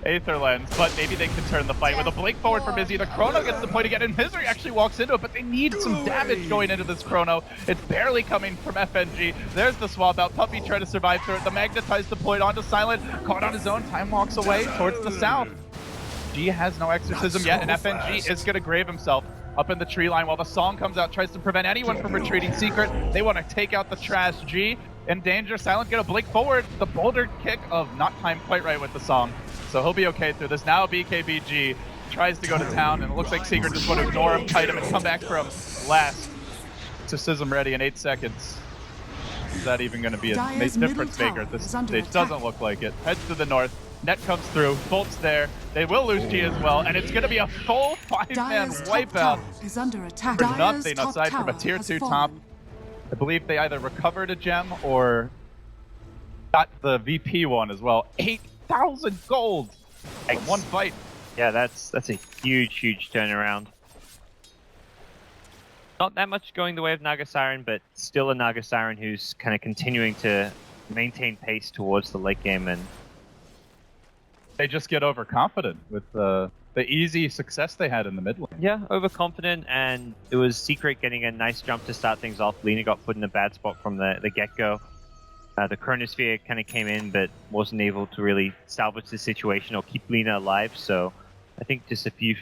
Aether Lens, but maybe they can turn the fight with a blink forward from Izzy. The Chrono gets the point again, and Misery actually walks into it, but they need some damage going into this Chrono. It's barely coming from FNG. There's the swap out. Puppy trying to survive through it. The Magnetize deployed onto Silent, caught on his own. Time walks away towards the south. G has no exorcism yet, and FNG is going to grave himself. up in the tree line while the Song comes out, tries to prevent anyone from retreating. Secret, they want to take out the trash. G in danger. Silent gonna blink forward. The boulder kick of not timed quite right with the Song. So he'll be okay through this. Now BKBG tries to go to town, and it looks like Secret just want to ignore him, kite him, and come back for him last. To Sism ready in 8 seconds. Is that even going to be a difference maker at this stage? Doesn't look like it. Heads to the north. Net comes through. Bolt's there. They will lose G as well, and it's going to be a full 5-man wipeout. Is under attack. For nothing aside from a tier 2 top. I believe they either recovered a gem or got the VP one as well. 8,000 gold in one fight. Yeah, that's a huge turnaround. Not that much going the way of Naga Siren, but still a Naga Siren who's kind of continuing to maintain pace towards the late game, and they just get overconfident with the easy success they had in the mid lane. Yeah, overconfident, and it was Secret getting a nice jump to start things off. Lina got put in a bad spot from the get-go. The Chronosphere kind of came in, but wasn't able to really salvage the situation or keep Lina alive, so I think just a few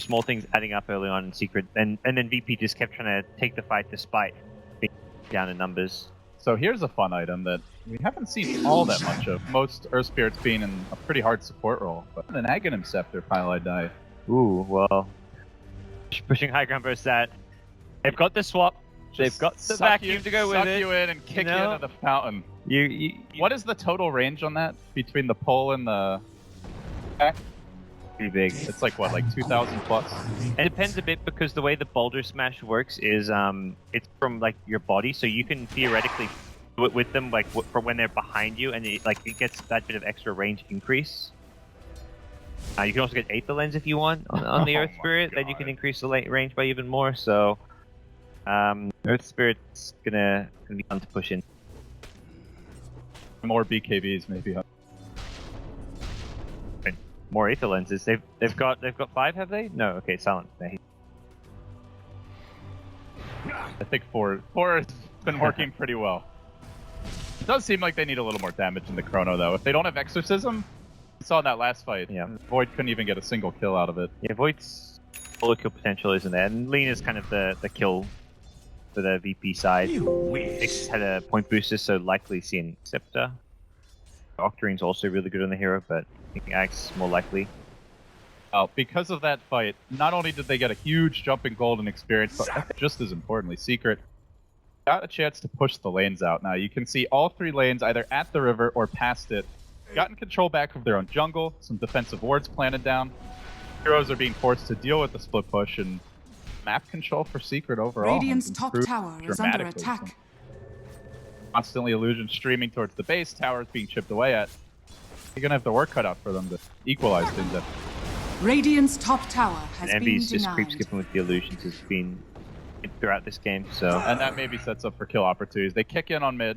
small things adding up early on in Secret, and then VP just kept trying to take the fight despite being down in numbers. So here's a fun item that we haven't seen all that much of. Most Earth Spirits being in a pretty hard support role, but an Aghanim Scepter Pylai die. Ooh, well, pushing high ground burst that. They've got the swap. They've got the vacuum to go with it. Suck you in and kick you into the fountain. You what is the total range on that between the pole and the back? Pretty big. It's like what, like 2,000 plus? It depends a bit because the way the boulder smash works is it's from like your body, so you can theoretically do it with them like for when they're behind you, and it gets that bit of extra range increase. You can also get Aether Lens if you want on the Earth Spirit, then you can increase the range by even more. So Earth Spirit's gonna be fun to push in. More BKBs maybe. More Aether Lenses. They've got 5, have they? No. Okay, Silent. I think 4 has been working pretty well. It does seem like they need a little more damage in the Chrono though. If they don't have Exorcism, we saw in that last fight. Yeah. Void couldn't even get a single kill out of it. Yeah, Void's solo kill potential isn't there, and Lean is kind of the kill for the VP side. X had a point booster, so likely seeing Scepter. Octarine's also really good on the hero, but I think Axe is more likely. Well, because of that fight, not only did they get a huge jump in gold and experience, but just as importantly, Secret got a chance to push the lanes out. Now, you can see all 3 lanes either at the river or past it. Gotten control back of their own jungle, some defensive wards planted down. Heroes are being forced to deal with the split push, and map control for Secret overall. Radiant's top tower is under attack. Constantly illusion streaming towards the base, towers being chipped away at. You're gonna have the work cut out for them to equalize things. Radiant's top tower has been Envy's just denied. creep skipping with the illusions has been throughout this game, so. And that maybe sets up for kill opportunities. They kick in on mid.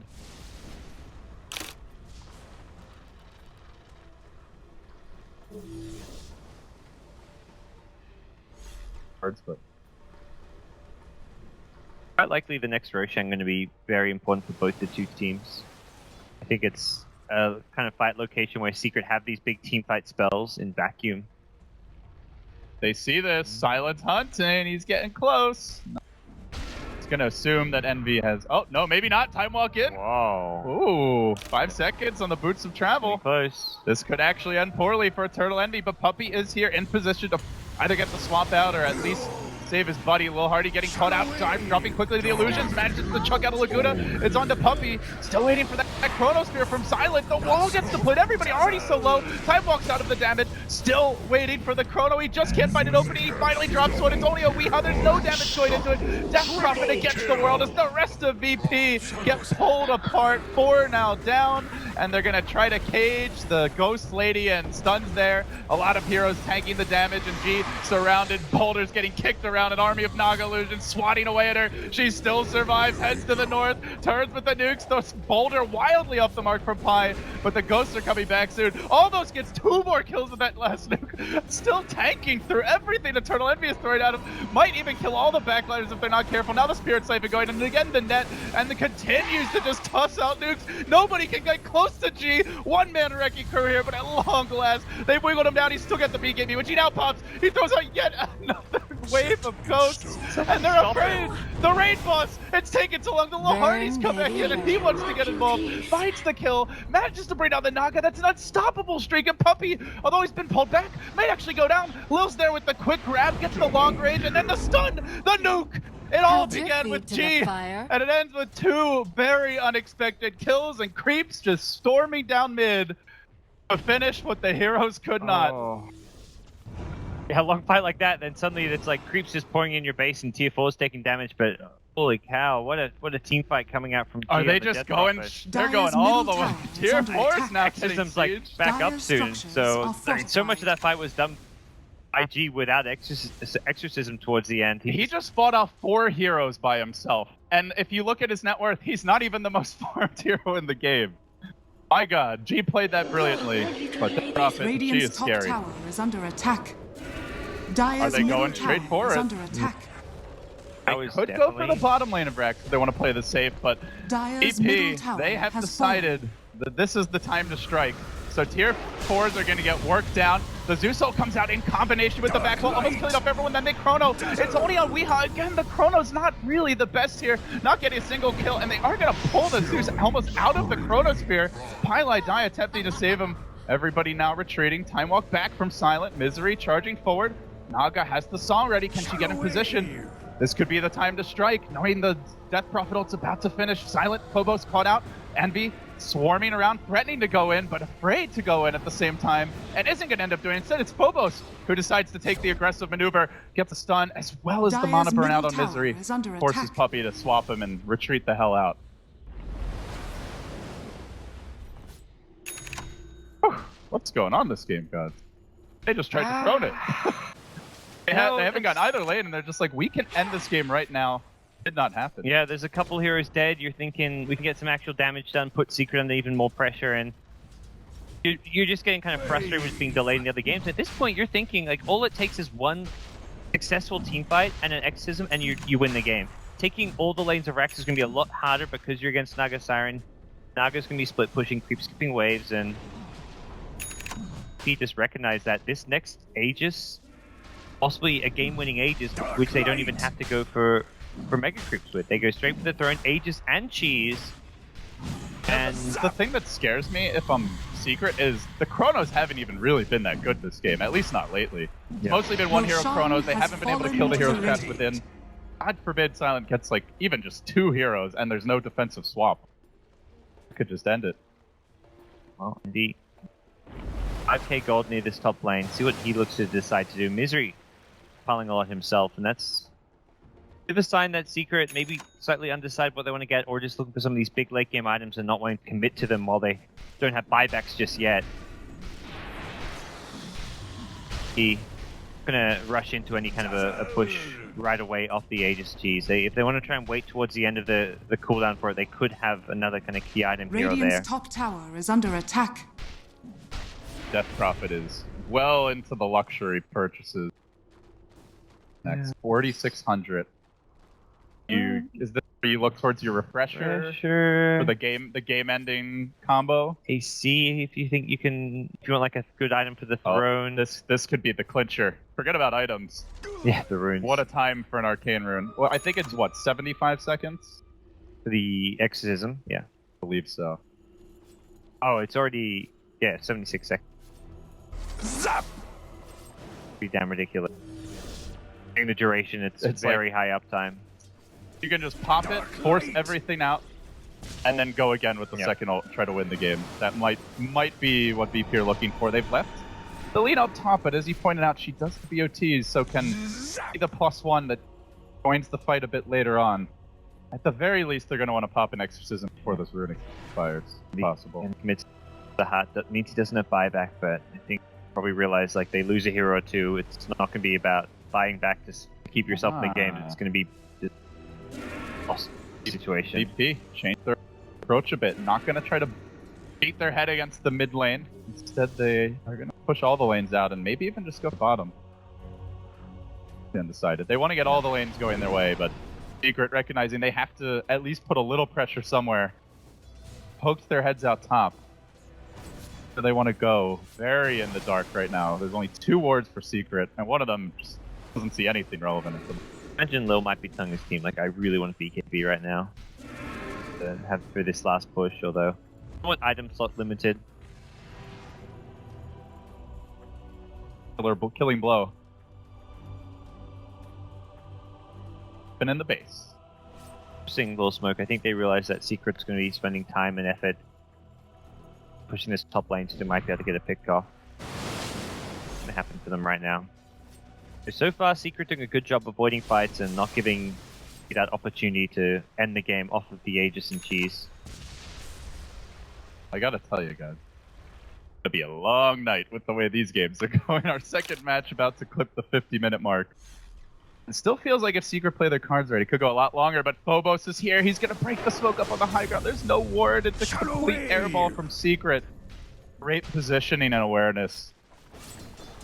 But quite likely the next Roshan going to be very important for both the two teams. I think it's a kind of fight location where Secret have these big team fight spells in vacuum. They see this. Silent hunting. He's getting close. He's going to assume that Envy has... Oh, no, maybe not. Time walk in. Whoa. Ooh, 5 seconds on the boots of travel. Pretty close. This could actually end poorly for Eternal Envy, but Puppey is here in position to either get the swap out or at least save his buddy. Lil Hardy getting caught out, dropping quickly to the illusions, manages to chuck out a Laguna. It's on to Puppey, still waiting for that Chronosphere from Silent. The wall gets deployed, everybody already so low. Time walks out of the damage, still waiting for the Chrono. He just can't find an opening, he finally drops one. It's only a Weehaw, there's no damage going into it. Death Prophet against the world as the rest of VP gets pulled apart. 4 now down, and they're gonna try to cage the Ghost Lady and stuns there. A lot of heroes tanking the damage, and G surrounded, boulders getting kicked around, an army of Naga illusions swatting away at her. She still survives, heads to the north, turns with the nukes, those boulder wildly off the mark from Pi, but the ghosts are coming back soon. Almost gets 2 more kills with that last nuke. Still tanking through everything Eternal Envy is throwing at him. Might even kill all the backliners if they're not careful. Now the Spirit Siphon going, and again the net, and it continues to just toss out nukes. Nobody can get close to G. 1-man wrecking crew here, but at long last, they've wiggled him down. He's still got the BKB, which he now pops. He throws out yet another wave of ghosts, and they're afraid. The raid boss, it's taken too long. The Hardy's come back in, and he wants to get involved. Finds the kill, manages to bring down the Naga. That's an unstoppable streak. And Puppey, although he's been pulled back, may actually go down. Lil's there with the quick grab, gets the long range, and then the stun, the nuke. It all began with G, and it ends with two very unexpected kills and creeps just storming down mid to finish what the heroes could not. Oh. Yeah, a long fight like that, then suddenly it's like creeps just pouring in your base and tier 4 is taking damage, but holy cow, what a team fight coming out from G. Are they just going? They're going all the way. Tier 4 is now getting Systems like back up soon, so so much of that fight was done by G without exorcism towards the end. He just fought off 4 heroes by himself, and if you look at his net worth, he's not even the most farmed hero in the game. My God, G played that brilliantly, but the Prophet, G is Radiant's top scary. tower is under attack. Are Dire's they middle going straight tower for is it? under attack. They could go for the bottom lane of Rex if they want to play the safe, but Dire's middle EP, tower they have has decided that this is the time to strike. So tier 4s are going to get worked down. The Zeus ult comes out in combination with the back wall, almost killing off everyone. Then they Chrono. It's only on Weeha. Again, the Chrono's not really the best here, not getting a single kill, and they are going to pull the Zeus almost out of the Chronosphere. Pylai Die attempting to save him. Everybody now retreating. Time walk back from Silent. Misery charging forward. Naga has the song ready. Can she get in position? This could be the time to strike, knowing the Death Prophet ult's about to finish. Silent, Phobos caught out. Envy swarming around, threatening to go in, but afraid to go in at the same time, and isn't going to end up doing it. Instead, it's Phobos who decides to take the aggressive maneuver, gets a stun, as well as the mana burn out on Misery. Forces Puppey to swap him and retreat the hell out. Whew, what's going on this game, God? They just tried to throw it. They haven't got either lane, and they're just like, we can end this game right now. Did not happen. Yeah, there's a couple heroes dead. You're thinking we can get some actual damage done, put Secret under even more pressure, and you're just getting kind of frustrated with being delayed in the other games. At this point, you're thinking like all it takes is one successful team fight and an exorcism, and you win the game. Taking all the lanes of Rex is going to be a lot harder because you're against Naga Siren. Naga's going to be split pushing, creep skipping waves, and he just recognized that this next Aegis, possibly a game-winning Aegis, which they don't even have to go for Mega Creeps with. They go straight for the throne, Aegis and Cheese. And the thing that scares me, if I'm Secret, is the Chronos haven't even really been that good this game, at least not lately. It's mostly been one hero Chronos. They haven't been able to kill the heroes trapped within. God forbid Silent gets like even just 2 heroes and there's no defensive swap. Could just end it. Well, indeed. 5k gold near this top lane. See what he looks to decide to do. Misery piling a lot himself, and that's a bit of a sign that Secret maybe slightly undecided what they want to get, or just looking for some of these big late game items and not wanting to commit to them while they don't have buybacks just yet. He's gonna rush into any kind of a push right away off the Aegis Cheese. If they want to try and wait towards the end of the cooldown for it, they could have another kind of key item here or there. Radiant's top tower is under attack. Death Prophet is well into the luxury purchases. Next, 4,600. Is this where you look towards your refresher for the game ending combo? AC, if you think you want like a good item for the throne. This could be the clincher. Forget about items. Yeah, the runes. What a time for an arcane rune. Well, I think it's what, 75 seconds for the exorcism. Yeah, I believe so. Oh, it's already 76 seconds. Zap! Be damn ridiculous. In the duration, it's very high uptime. You can just pop it, force everything out, and then go again with the second ult, try to win the game. That might be what VP are looking for. They've left the lead up top, but as you pointed out, she does the BOTs, so can be the +1 that joins the fight a bit later on. At the very least, they're going to want to pop an exorcism before this rune expires, if possible. And commits the heart. That means he doesn't have buyback, but I think probably realize like they lose a hero or two, it's not going to be about buying back to keep yourself in the game. It's going to be just lost situation. VP change their approach a bit. Not going to try to beat their head against the mid lane. Instead, they are going to push all the lanes out and maybe even just go bottom. Undecided. They want to get all the lanes going their way, but Secret recognizing they have to at least put a little pressure somewhere. Poked their heads out top. They want to go very in the dark right now. There's only 2 wards for Secret, and one of them just Doesn't see anything relevant at the moment. Imagine Lil might be telling his team, like, I really want to BKB right now. To have for this last push, although somewhat item slot limited. Killing blow. Been in the base. Seeing Lil Smoke, I think they realize that Secret's going to be spending time and effort pushing this top lane, so they might be able to get a pick off. It's going to happen for them right now. So far, Secret doing a good job avoiding fights and not giving that opportunity to end the game off of the Aegis and Cheese. I gotta tell you guys, it'll be a long night with the way these games are going. Our second match about to clip the 50-minute mark. It still feels like if Secret play their cards right, it could go a lot longer, but Phobos is here. He's gonna break the smoke up on the high ground. There's no ward. It's a complete airball from Secret. Great positioning and awareness.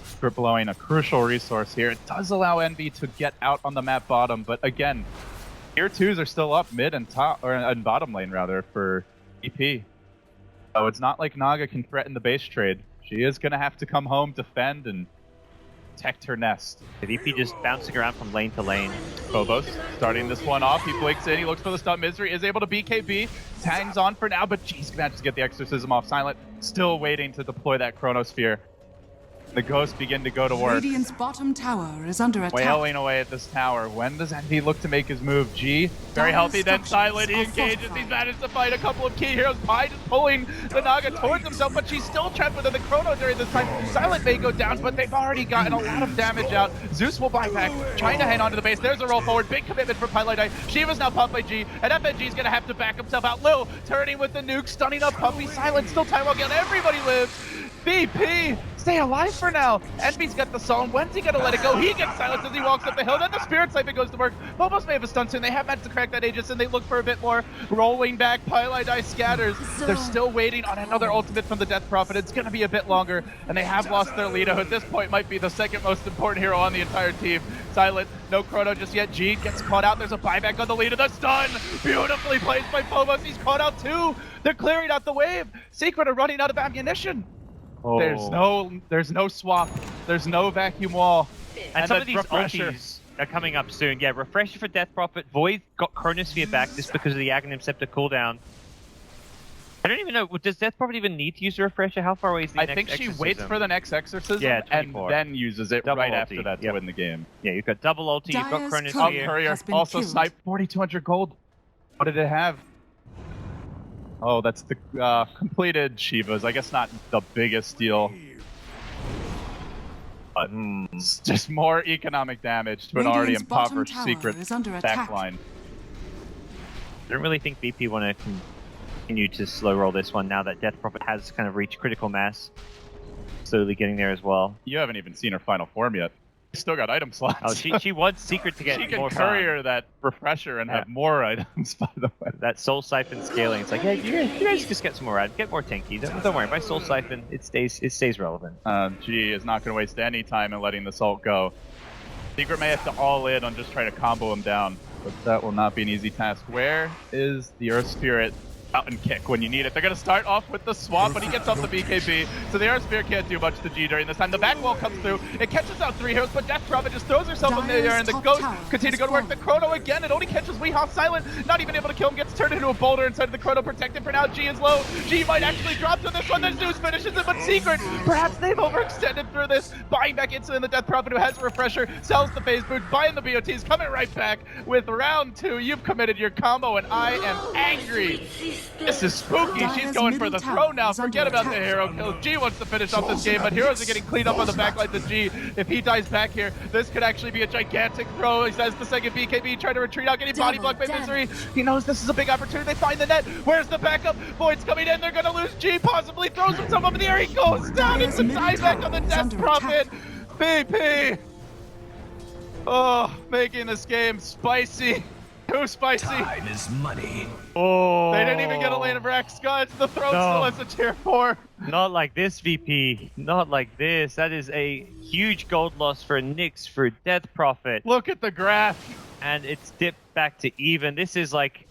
Secret blowing a crucial resource here. It does allow Envy to get out on the map bottom, but again, tier 2s are still up mid and top, or in bottom lane rather, for EP. So it's not like Naga can threaten the base trade. She is gonna have to come home, defend, and protect her nest. The VP just bouncing around from lane to lane. Phobos starting this one off. He blinks in, he looks for the stun. Misery is able to BKB. Hangs on for now, but geez, manages to get the exorcism off. Silent still waiting to deploy that Chronosphere. The ghosts begin to go to work. Radiant's bottom tower is under attack. Wailing away at this tower. When does Envy look to make his move? G, very healthy, then Silent, he engages. He's managed to fight a couple of key heroes. Pi just pulling the Naga towards himself, but she's still trapped within the Chrono during this time. Silent may go down, but they've already gotten a lot of damage out. Zeus will buy back, trying to hang on to the base. There's a roll forward. Big commitment for Pylite. Shiva's now pumped by G, and FNG's gonna have to back himself out. Lil turning with the nuke, stunning up Puppy. Silent still time well again. Everybody lives. BP, stay alive for now. Envy's got the Psalm. When's he gonna let it go? He gets silenced as he walks up the hill. Then the Spirit Siphon goes to work. Phobos may have a stun soon. They have managed to crack that Aegis, and they look for a bit more. Rolling back, Pylite scatters. They're still waiting on another ultimate from the Death Prophet. It's gonna be a bit longer, and they have lost their lead, who at this point might be the second most important hero on the entire team. Silent, no Chrono just yet. G gets caught out. There's a buyback on the leader. The stun, beautifully placed by Phobos. He's caught out too. They're clearing out the wave. Secret are running out of ammunition. Oh. There's no swap. There's no vacuum wall. And some of these refresher. ultis are coming up soon. Yeah, Refresher for Death Prophet. Void got Chronosphere back just because of the Aghanim Scepter cooldown. I don't even know, does Death Prophet even need to use the Refresher? How far away is the next I think she exorcism? waits for the next exorcism and then uses it double right ulti. after that to win the game. Yeah, you've got double ulti, you've got Dire's Chronosphere. courier has been also killed. sniped 4,200 gold. What did it have? Oh, that's the completed Shivas. I guess not the biggest deal. But it's just more economic damage to an already Radiant's bottom impoverished tower Secret is under attack. backline. I don't really think BP want to continue to slow roll this one now that Death Prophet has kind of reached critical mass. Slowly getting there as well. You haven't even seen her final form yet. Still got item slots. Oh, she wants Secret to get she can more courier that refresher and have more items, by the way. that Soul Siphon scaling. It's like, yeah, you guys just get some more items, get more tanky. Don't worry, my Soul Siphon, it stays relevant. G is not going to waste any time in letting the Salt go. Secret may have to all in on just trying to combo him down, but that will not be an easy task. Where is the Earth Spirit? Out and kick when you need it. They're going to start off with the swap, but he gets off the BKB, so the Earth Spear can't do much to G during this time. The back wall comes through. It catches out 3 heroes, but Death Prophet just throws herself in the air, and the Ghost continue to go to work. The Chrono again, it only catches Weehaw. Silent, not even able to kill him, gets turned into a boulder inside of the Chrono, protected for now. G is low. G might actually drop to this one. Then Zeus finishes it, but Secret, perhaps they've overextended through this. Buying back instantly, the Death Prophet, who has a refresher, sells the phase boot, buying the BOTs, coming right back with round 2. You've committed your combo, and I am angry. This is spooky. She's going for the throne now. Forget about the hero kill. G wants to finish off this game, but heroes are getting cleaned up on the backline to G. If he dies back here, this could actually be a gigantic throw. He says the second BKB, trying to retreat out, getting body blocked by Misery. He knows this is a big opportunity. They find the net. Where's the backup? Void's coming in. They're going to lose G. Possibly throws himself up in the air. He goes down. It's a dieback on the Death Prophet. BP. Oh, making this game spicy. Too spicy. Time is money. Oh, They didn't even get a lane of Rax Scuds. The throne still has a tier 4. not like this, VP. Not like this. That is a huge gold loss for Nyx for Death Prophet. Look at the graph. And it's dipped back to even. This is like,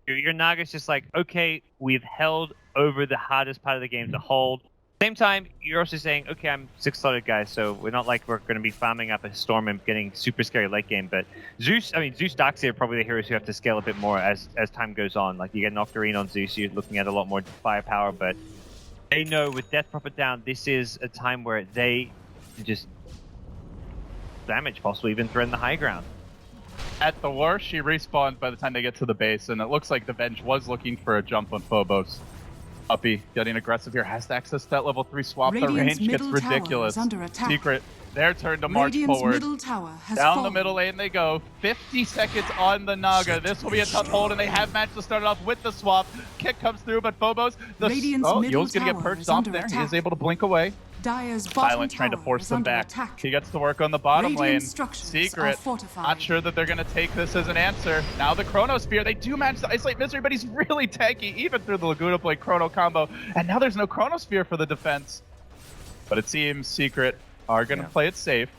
your Naga's just like, okay, we've held over the hardest part of the game to hold. Same time, you're also saying, okay, I'm 6-slotted guys, so we're not like we're going to be farming up a storm and getting super scary late game. But Zeus Darkseid are probably the heroes who have to scale a bit more as time goes on. Like you get an Octarine on Zeus, you're looking at a lot more firepower, but they know with Death Prophet down, this is a time where they can just damage, possibly even threaten the high ground. At the worst, she respawns by the time they get to the base, and it looks like the Venge was looking for a jump on Phobos. Puppey getting aggressive here, has to access that level 3 swap. The range gets ridiculous. Secret, their turn to march forward. Middle tower has Down fallen. the middle lane they go. 50 seconds on the Naga. This will be a tough hold, and they have managed to start it off with the swap. Kick comes through, but Phobos, Yule's gonna get perched off there. He is able to blink away. Dire's bottom Silent trying to tower force is them under back. attack. He gets to work on the bottom lane. Radiant structures are Secret, fortified. not sure that they're going to take this as an answer. Now the Chrono Spear, they do manage to isolate Misery, but he's really tanky, even through the Laguna Blade Chrono combo. And now there's no Chrono Spear for the defense. But it seems Secret are going to play it safe.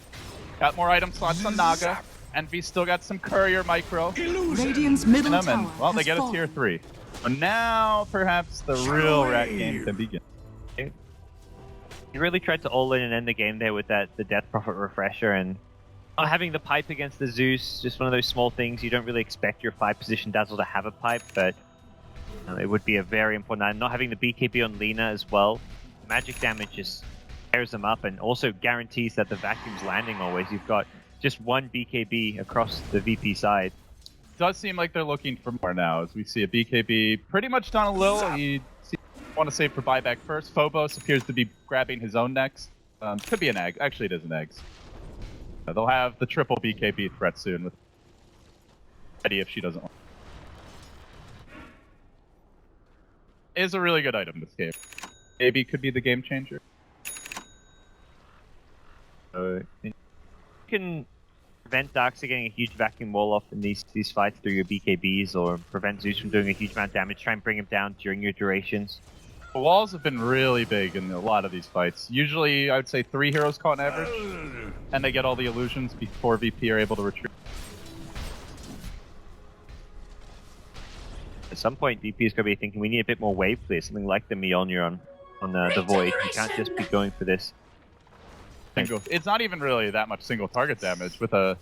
Got more item slots on Naga. Envy still got some Courier Micro. Radiant's middle tower Well, they has get a fallen. tier 3. But now perhaps the real rat game can begin. You really tried to all in and end the game there with the Death Prophet refresher, and not having the pipe against the Zeus, just one of those small things. You don't really expect your 5-position Dazzle to have a pipe, but it would be a very important item. Not having the BKB on Lina as well, magic damage just tears them up, and also guarantees that the vacuum's landing always. You've got just one BKB across the VP side. Does seem like they're looking for more now, as we see a BKB pretty much done a little. He want to save for buyback first. Phobos appears to be grabbing his own next. Could be an egg. Actually, it is an eggs. They'll have the triple BKB threat soon with Eddie if she doesn't want. Is a really good item this game. Maybe could be the game changer. You can prevent Darkseid getting a huge vacuum wall off in these fights through your BKBs, or prevent Zeus from doing a huge amount of damage. Try and bring him down during your durations. The walls have been really big in a lot of these fights. Usually, I would say 3 heroes caught on average, and they get all the illusions before VP are able to retreat. At some point, VP is going to be thinking we need a bit more wave play, something like the Mjolnir on the Void. You can't just be going for this. It's not even really that much single target damage with a,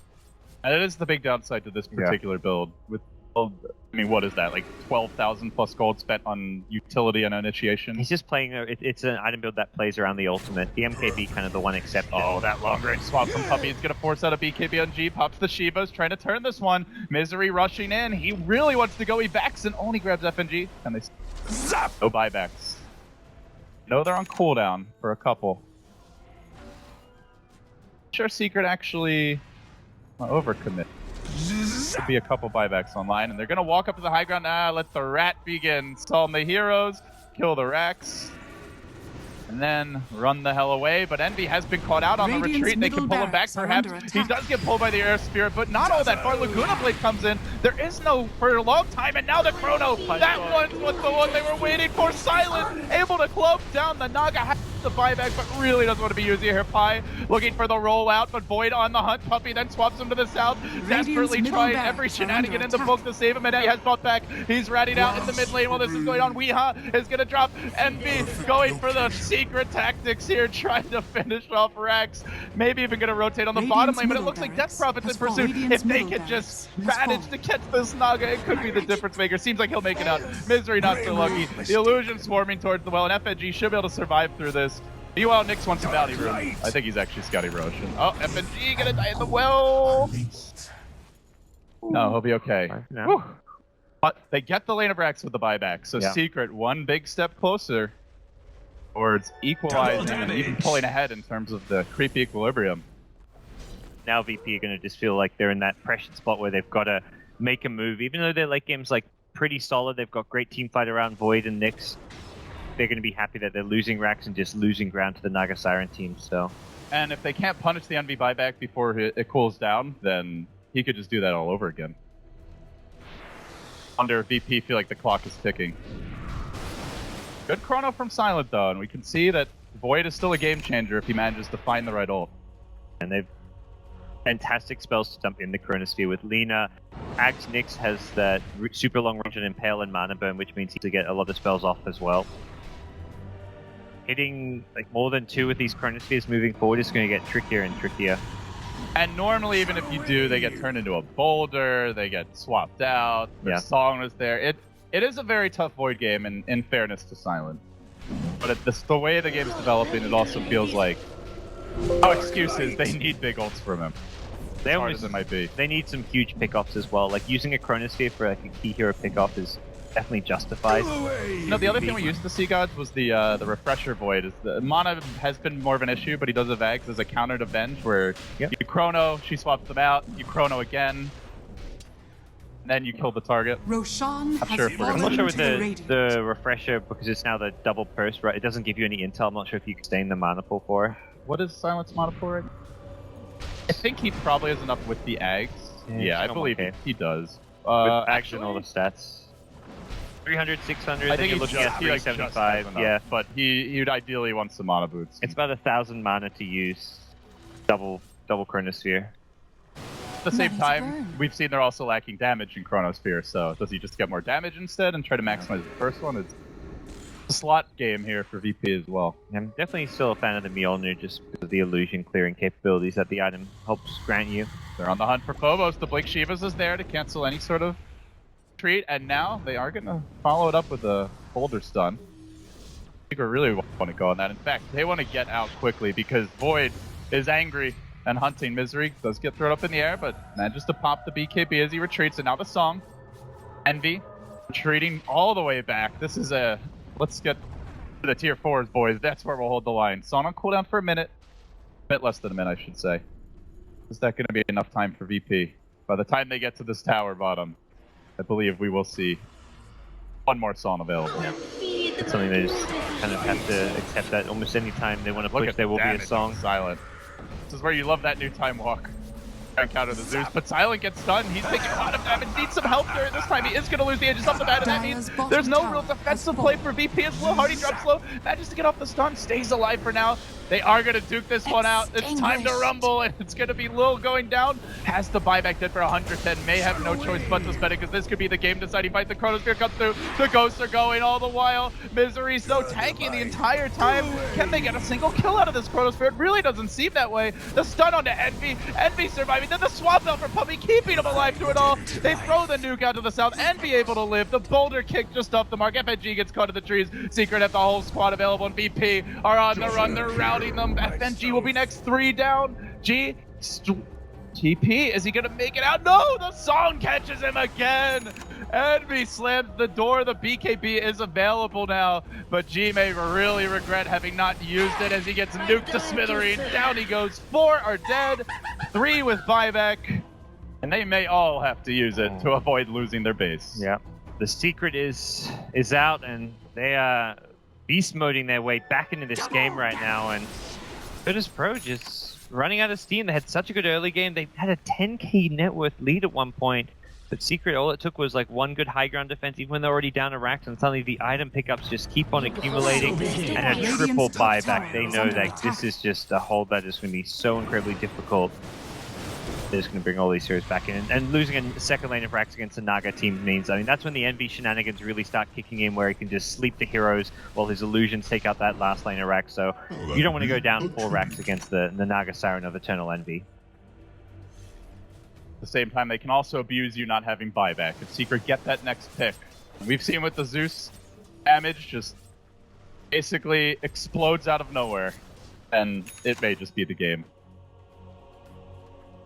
and it is the big downside to this particular build. With, I mean, what is that? Like 12,000 plus gold spent on utility and initiation. He's just playing. It's an item build that plays around the ultimate. The MKB kind of the one exception. Oh, that long range swap from Puppey is gonna force out a BKB on G. Pops the Shivas, trying to turn this one. Misery rushing in. He really wants to go. He backs and only grabs FNG, and they zap. No buybacks. No, they're on cooldown for a couple. Sure, Secret actually overcommit. Could be a couple buybacks online, and they're gonna walk up to the high ground. Let the rat begin. Storm the heroes, kill the Rax, and then run the hell away. But Envy has been caught out on the retreat, and they can pull him back perhaps. He does get pulled by the Air Spirit, but not all that far. Laguna Blade comes in. There is no for a long time, and now the Chrono. That one was the one they were waiting for. Silent, able to cloak down the Naga. Has the buyback, but really doesn't want to be using here. Pi looking for the rollout, but Void on the hunt. Puppey then swaps him to the south, desperately trying every shenanigan in the book to save him, and he has fought back. He's ratted out in the mid lane while this is going on. Weeha is going to drop. Envy going for the secret tactics here, trying to finish off Rax. Maybe even going to rotate on the bottom lane, but it looks like Death Prophet's in pursuit. If they could just manage to catch this Naga, it could be the difference maker. Seems like he'll make it out. Misery not so lucky. The illusion swarming towards the well, and FNG should be able to survive through this. Meanwhile, Nyx wants a bounty room. I think he's actually Scotty Roche. Oh, FNG gonna die in the well. No, he'll be okay. No. But they get the lane of Rax with the buyback. So Secret, one big step closer towards equalizing and even pulling ahead in terms of the creepy equilibrium. Now VP are going to just feel like they're in that pressured spot where they've got to make a move. Even though their late game's like pretty solid, they've got great team fight around Void and Nyx. They're going to be happy that they're losing Rax and just losing ground to the Naga Siren team. So, and if they can't punish the Envy buyback before it cools down, then he could just do that all over again. Under VP, feel like the clock is ticking. Good chrono from Silent though, and we can see that Void is still a game changer if he manages to find the right ult. And they've fantastic spells to dump in the Chronosphere with Lina. Axe Nyx has that super long range on Impale and Mana Burn, which means he can get a lot of spells off as well. hitting like more than 2 of these Chronospheres moving forward is going to get trickier and trickier. And normally, even if you do, they get turned into a boulder, they get swapped out, their song is there. It is a very tough Void game, in fairness to Silent. But the way the game's developing, it also feels like, no excuses, they need big ults from him. As hard as it might be. They need some huge pickoffs as well. Like using a Chronosphere for like a key hero pickoff is definitely justified. No, the other thing we used to see, gods, was the refresher void. Is the mana has been more of an issue, but he does have Ags as a counter to Venge, where you chrono, she swaps them out, you chrono again, and then you kill the target. Roshan I'm sure if we're I'm not sure with the the refresher, because it's now the double burst, right? It doesn't give you any intel. I'm not sure if you can stay in the mana pool for it. What is Silence mana pool right now? I think he probably has enough with the Ags. Yeah, I believe he does. With Ags and all the stats. 300, 600, I think you're he's looking at 375, yeah. But he would ideally want some mana boots. It's about 1,000 mana to use double Chronosphere. At the same time, we've seen they're also lacking damage in Chronosphere, so does he just get more damage instead and try to maximize the first one? It's a slot game here for VP as well. I'm definitely still a fan of the Mjolnir just because of the illusion clearing capabilities that the item helps grant you. They're on the hunt for Phobos. The Blink Shivas is there to cancel any sort of retreat, and now they are going to follow it up with a boulder stun. I think we really want to go on that. In fact, they want to get out quickly because Void is angry and hunting. Misery does get thrown up in the air, but manages to pop the BKB as he retreats, and now the song. Envy retreating all the way back. This is a... Let's get to the tier 4s, boys. That's where we'll hold the line. Song on cooldown for a minute. A bit less than a minute, I should say. Is that going to be enough time for VP? By the time they get to this tower bottom, I believe we will see one more song available. Yeah. It's something they just kind of have to accept that almost any time they want to push, there will be a song. Silent. This is where you love that new time walk. Encounter the Zeus, but Silent gets stunned. He's taking a lot of damage, needs some help during this time. He is going to lose the edges off the bat, and that means there's no real defensive play for VP as low. Hardy drops low, manages to get off the stun, stays alive for now. They are going to duke this one out. It's time to rumble, and it's going to be Lil going down. Has the buyback dead for 110. May have no choice but to spend it, because this could be the game-deciding fight. The Chronosphere comes through. The Ghosts are going all the while. Misery so tanking the entire time. Can they get a single kill out of this Chronosphere? It really doesn't seem that way. The stun onto Envy. Envy surviving. Then the swap out for Puppy, keeping him alive through it all. They throw the nuke out to the south. Envy able to live. The boulder kick just off the mark. FNG gets caught in the trees. Secret have the whole squad available, and VP are on the run. They're routing them. FNG will be next, 3 down. TP, is he gonna make it out? No, the song catches him again. Envy slams the door. The BKB is available now, but G may really regret having not used it as he gets nuked to smithereens. Down he goes. 4 are dead, 3 with buyback, and they may all have to use it to avoid losing their base. Yeah, the secret is out, and they are beast moding their way back into this game right now, and Virtus Pro just running out of steam. They had such a good early game. They had a 10k net worth lead at one point, but Secret, all it took was like one good high ground defense, even when they're already down to racks, and suddenly the item pickups just keep on accumulating, and a triple buyback. They know that this is just a hold that is going to be so incredibly difficult. They're just going to bring all these heroes back in, and losing a second lane of racks against the Naga team means, I mean, that's when the Envy shenanigans really start kicking in, where he can just sleep the heroes while his illusions take out that last lane of racks. So you don't want to go down 4 racks against the Naga Siren of Eternal Envy. At the same time, they can also abuse you not having buyback. If Secret get that next pick. We've seen with the Zeus, damage just basically explodes out of nowhere, and it may just be the game.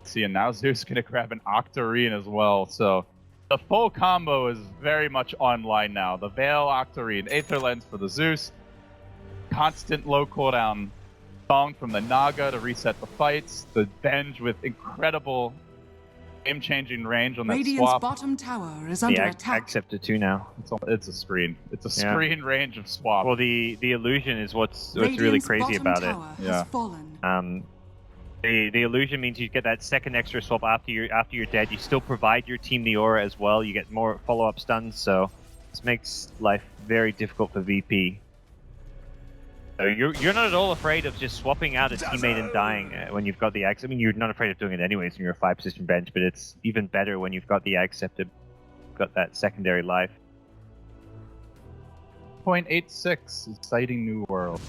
See, and now Zeus gonna grab an Octarine as well, so the full combo is very much online now. The Veil, Octarine, Aether Lens for the Zeus, constant low cooldown song from the Naga to reset the fights, the Venge with incredible game-changing range on that Radiant's swap. bottom tower is under attack. Accepted 2 now. It's a screen. It's a screen range of swap. Well, the illusion is what's really Radiant's crazy bottom about it. tower has fallen. The illusion means you get that second extra swap after you're dead. You still provide your team the aura as well. You get more follow-up stuns, so this makes life very difficult for VP. So you're not at all afraid of just swapping out a teammate and dying when you've got the Axe. I mean, you're not afraid of doing it anyways when you're a 5-position bench, but it's even better when you've got the Accepted, got that secondary life. 0.86, exciting new world.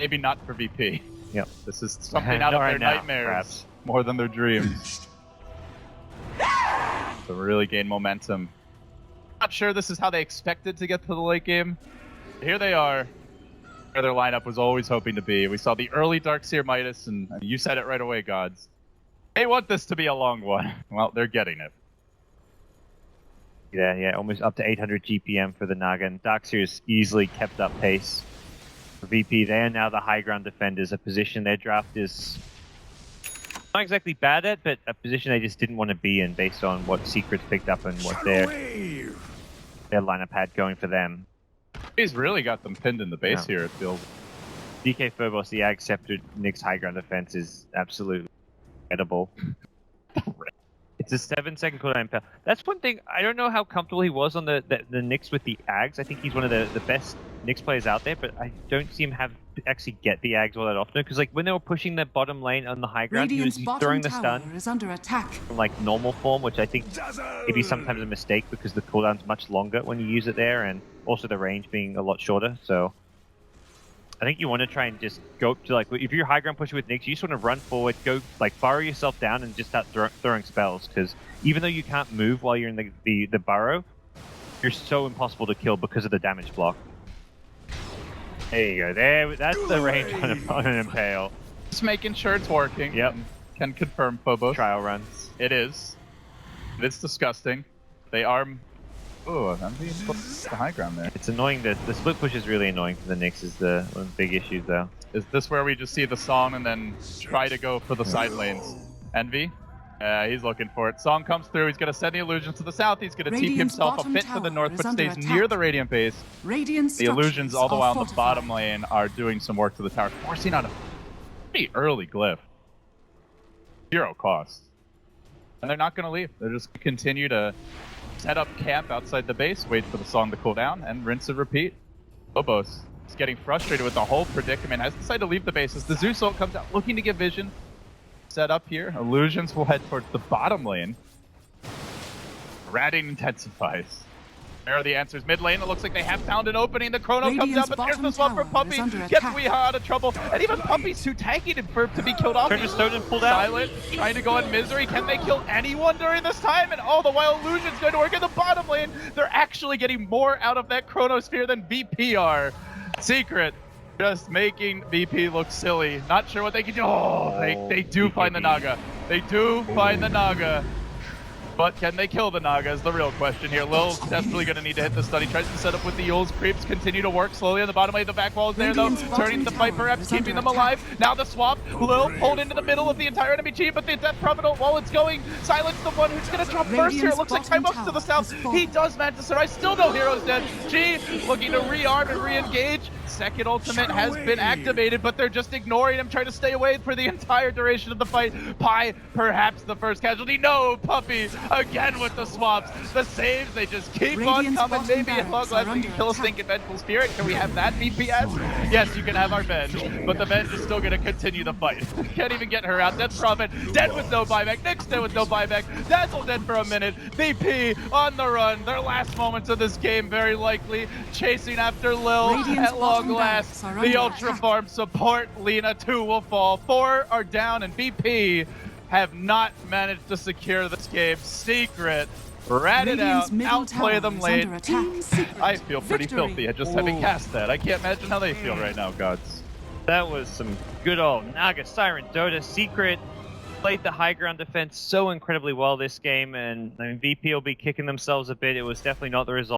Maybe not for VP. Yep. This is something out of Not their right now, nightmares perhaps. more than their dreams. To really gain momentum. Not sure this is how they expected to get to the late game. Here they are, where their lineup was always hoping to be. We saw the early Darkseer Midas, and you said it right away, Gods. They want this to be a long one. Well, they're getting it. Yeah, almost up to 800 GPM for the Naga, and Darkseer's easily kept up pace. For VP, they are now the high ground defenders, a position their draft is not exactly bad at, but a position they just didn't want to be in based on what Secret's picked up and what their lineup had going for them. He's really got them pinned in the base here, it feels. DK Phobos, the Ag Scepter Nyx high ground defense is absolutely edible. It's a 7-second cooldown impale. That's one thing, I don't know how comfortable he was on the Nyx with the Ags. I think he's one of the best Nyx players out there, but I don't see him actually get the Ags all that often. Because like when they were pushing the bottom lane on the high ground, he was throwing the stun is under attack. from like normal form, which I think maybe sometimes a mistake because the cooldown's much longer when you use it there, and also the range being a lot shorter. So I think you want to try and just go to like, if you're high ground pushing with Nyx, you just want to run forward, go like burrow yourself down and just start throwing spells. Because even though you can't move while you're in the burrow, you're so impossible to kill because of the damage block. There you go. That's the range on an impale. Just making sure it's working. Yep. Can confirm Phobos. Trial runs. It is. It's disgusting. They are. Oh, I'm being the high ground there. It's annoying. The split push is really annoying for the Nyx. Is one of the big issues though. Is this where we just see the Song and then try to go for the side lanes? Envy? He's looking for it. Song comes through. He's going to send the illusions to the south. He's going to TP himself a bit to the north, but stays near the Radiant base. The illusions all the while on the bottom lane are doing some work to the tower, forcing on a pretty early glyph. 0 cost. And they're not going to leave. They're just going to continue to set up camp outside the base, wait for the Song to cool down, and rinse and repeat. Phobos is getting frustrated with the whole predicament, has decided to leave the base as the Zeus ult comes out looking to get vision. Set up here. Illusions will head towards the bottom lane. Ratting intensifies. There are the answers. Mid lane, it looks like they have found an opening. The Chrono comes out, but there's this one for Puppey. Gets Weeha out of trouble. And even Puppey's too tanky to be killed off. Turn to stone and pulled out. Silent, trying to go in misery. Can they kill anyone during this time? And all the while, Illusion's going to work in the bottom lane. They're actually getting more out of that Chronosphere than VP are. Secret just making VP look silly. Not sure what they can do. Oh, they do find the Naga. They do find the Naga. But can they kill the Naga is the real question here. Lil's desperately going to need to hit the stun. He tries to set up with the Yules. Creeps continue to work slowly on the bottom lane. The back wall is there though. Turning the fight perhaps, keeping them alive. Now the swap. Lil pulled into the middle of the entire enemy team, but the Death Prophet while it's going, Silence the one who's going to drop first here. It looks like Time Ups to the south. He does manage to survive. Still no heroes dead. G looking to rearm and re-engage. Second ultimate has been activated, but they're just ignoring him, trying to stay away for the entire duration of the fight. Pi, perhaps the first casualty. No, Puppey, again with the swaps. The saves, they just keep on coming. Maybe at long last we can kill a Stinking Vengeful Spirit. Can we have that VPS? Yes, you can have our Venge, but the Venge is still going to continue the fight. Can't even get her out. Death Prophet, dead with no buyback. Nyx dead with no buyback. Dazzle dead for a minute. VP on the run. Their last moments of this game, very likely. Chasing after Lil at long last. The Ultra Farm support. Lina 2 will fall. 4 are down, and VP have not managed to secure this game. Secret ratted out, outplay them late. I feel pretty filthy at just having cast that. I can't imagine how they feel right now, Gods. That was some good old Naga Siren Dota. Secret played the high ground defense so incredibly well this game, and I mean, VP will be kicking themselves a bit. It was definitely not the result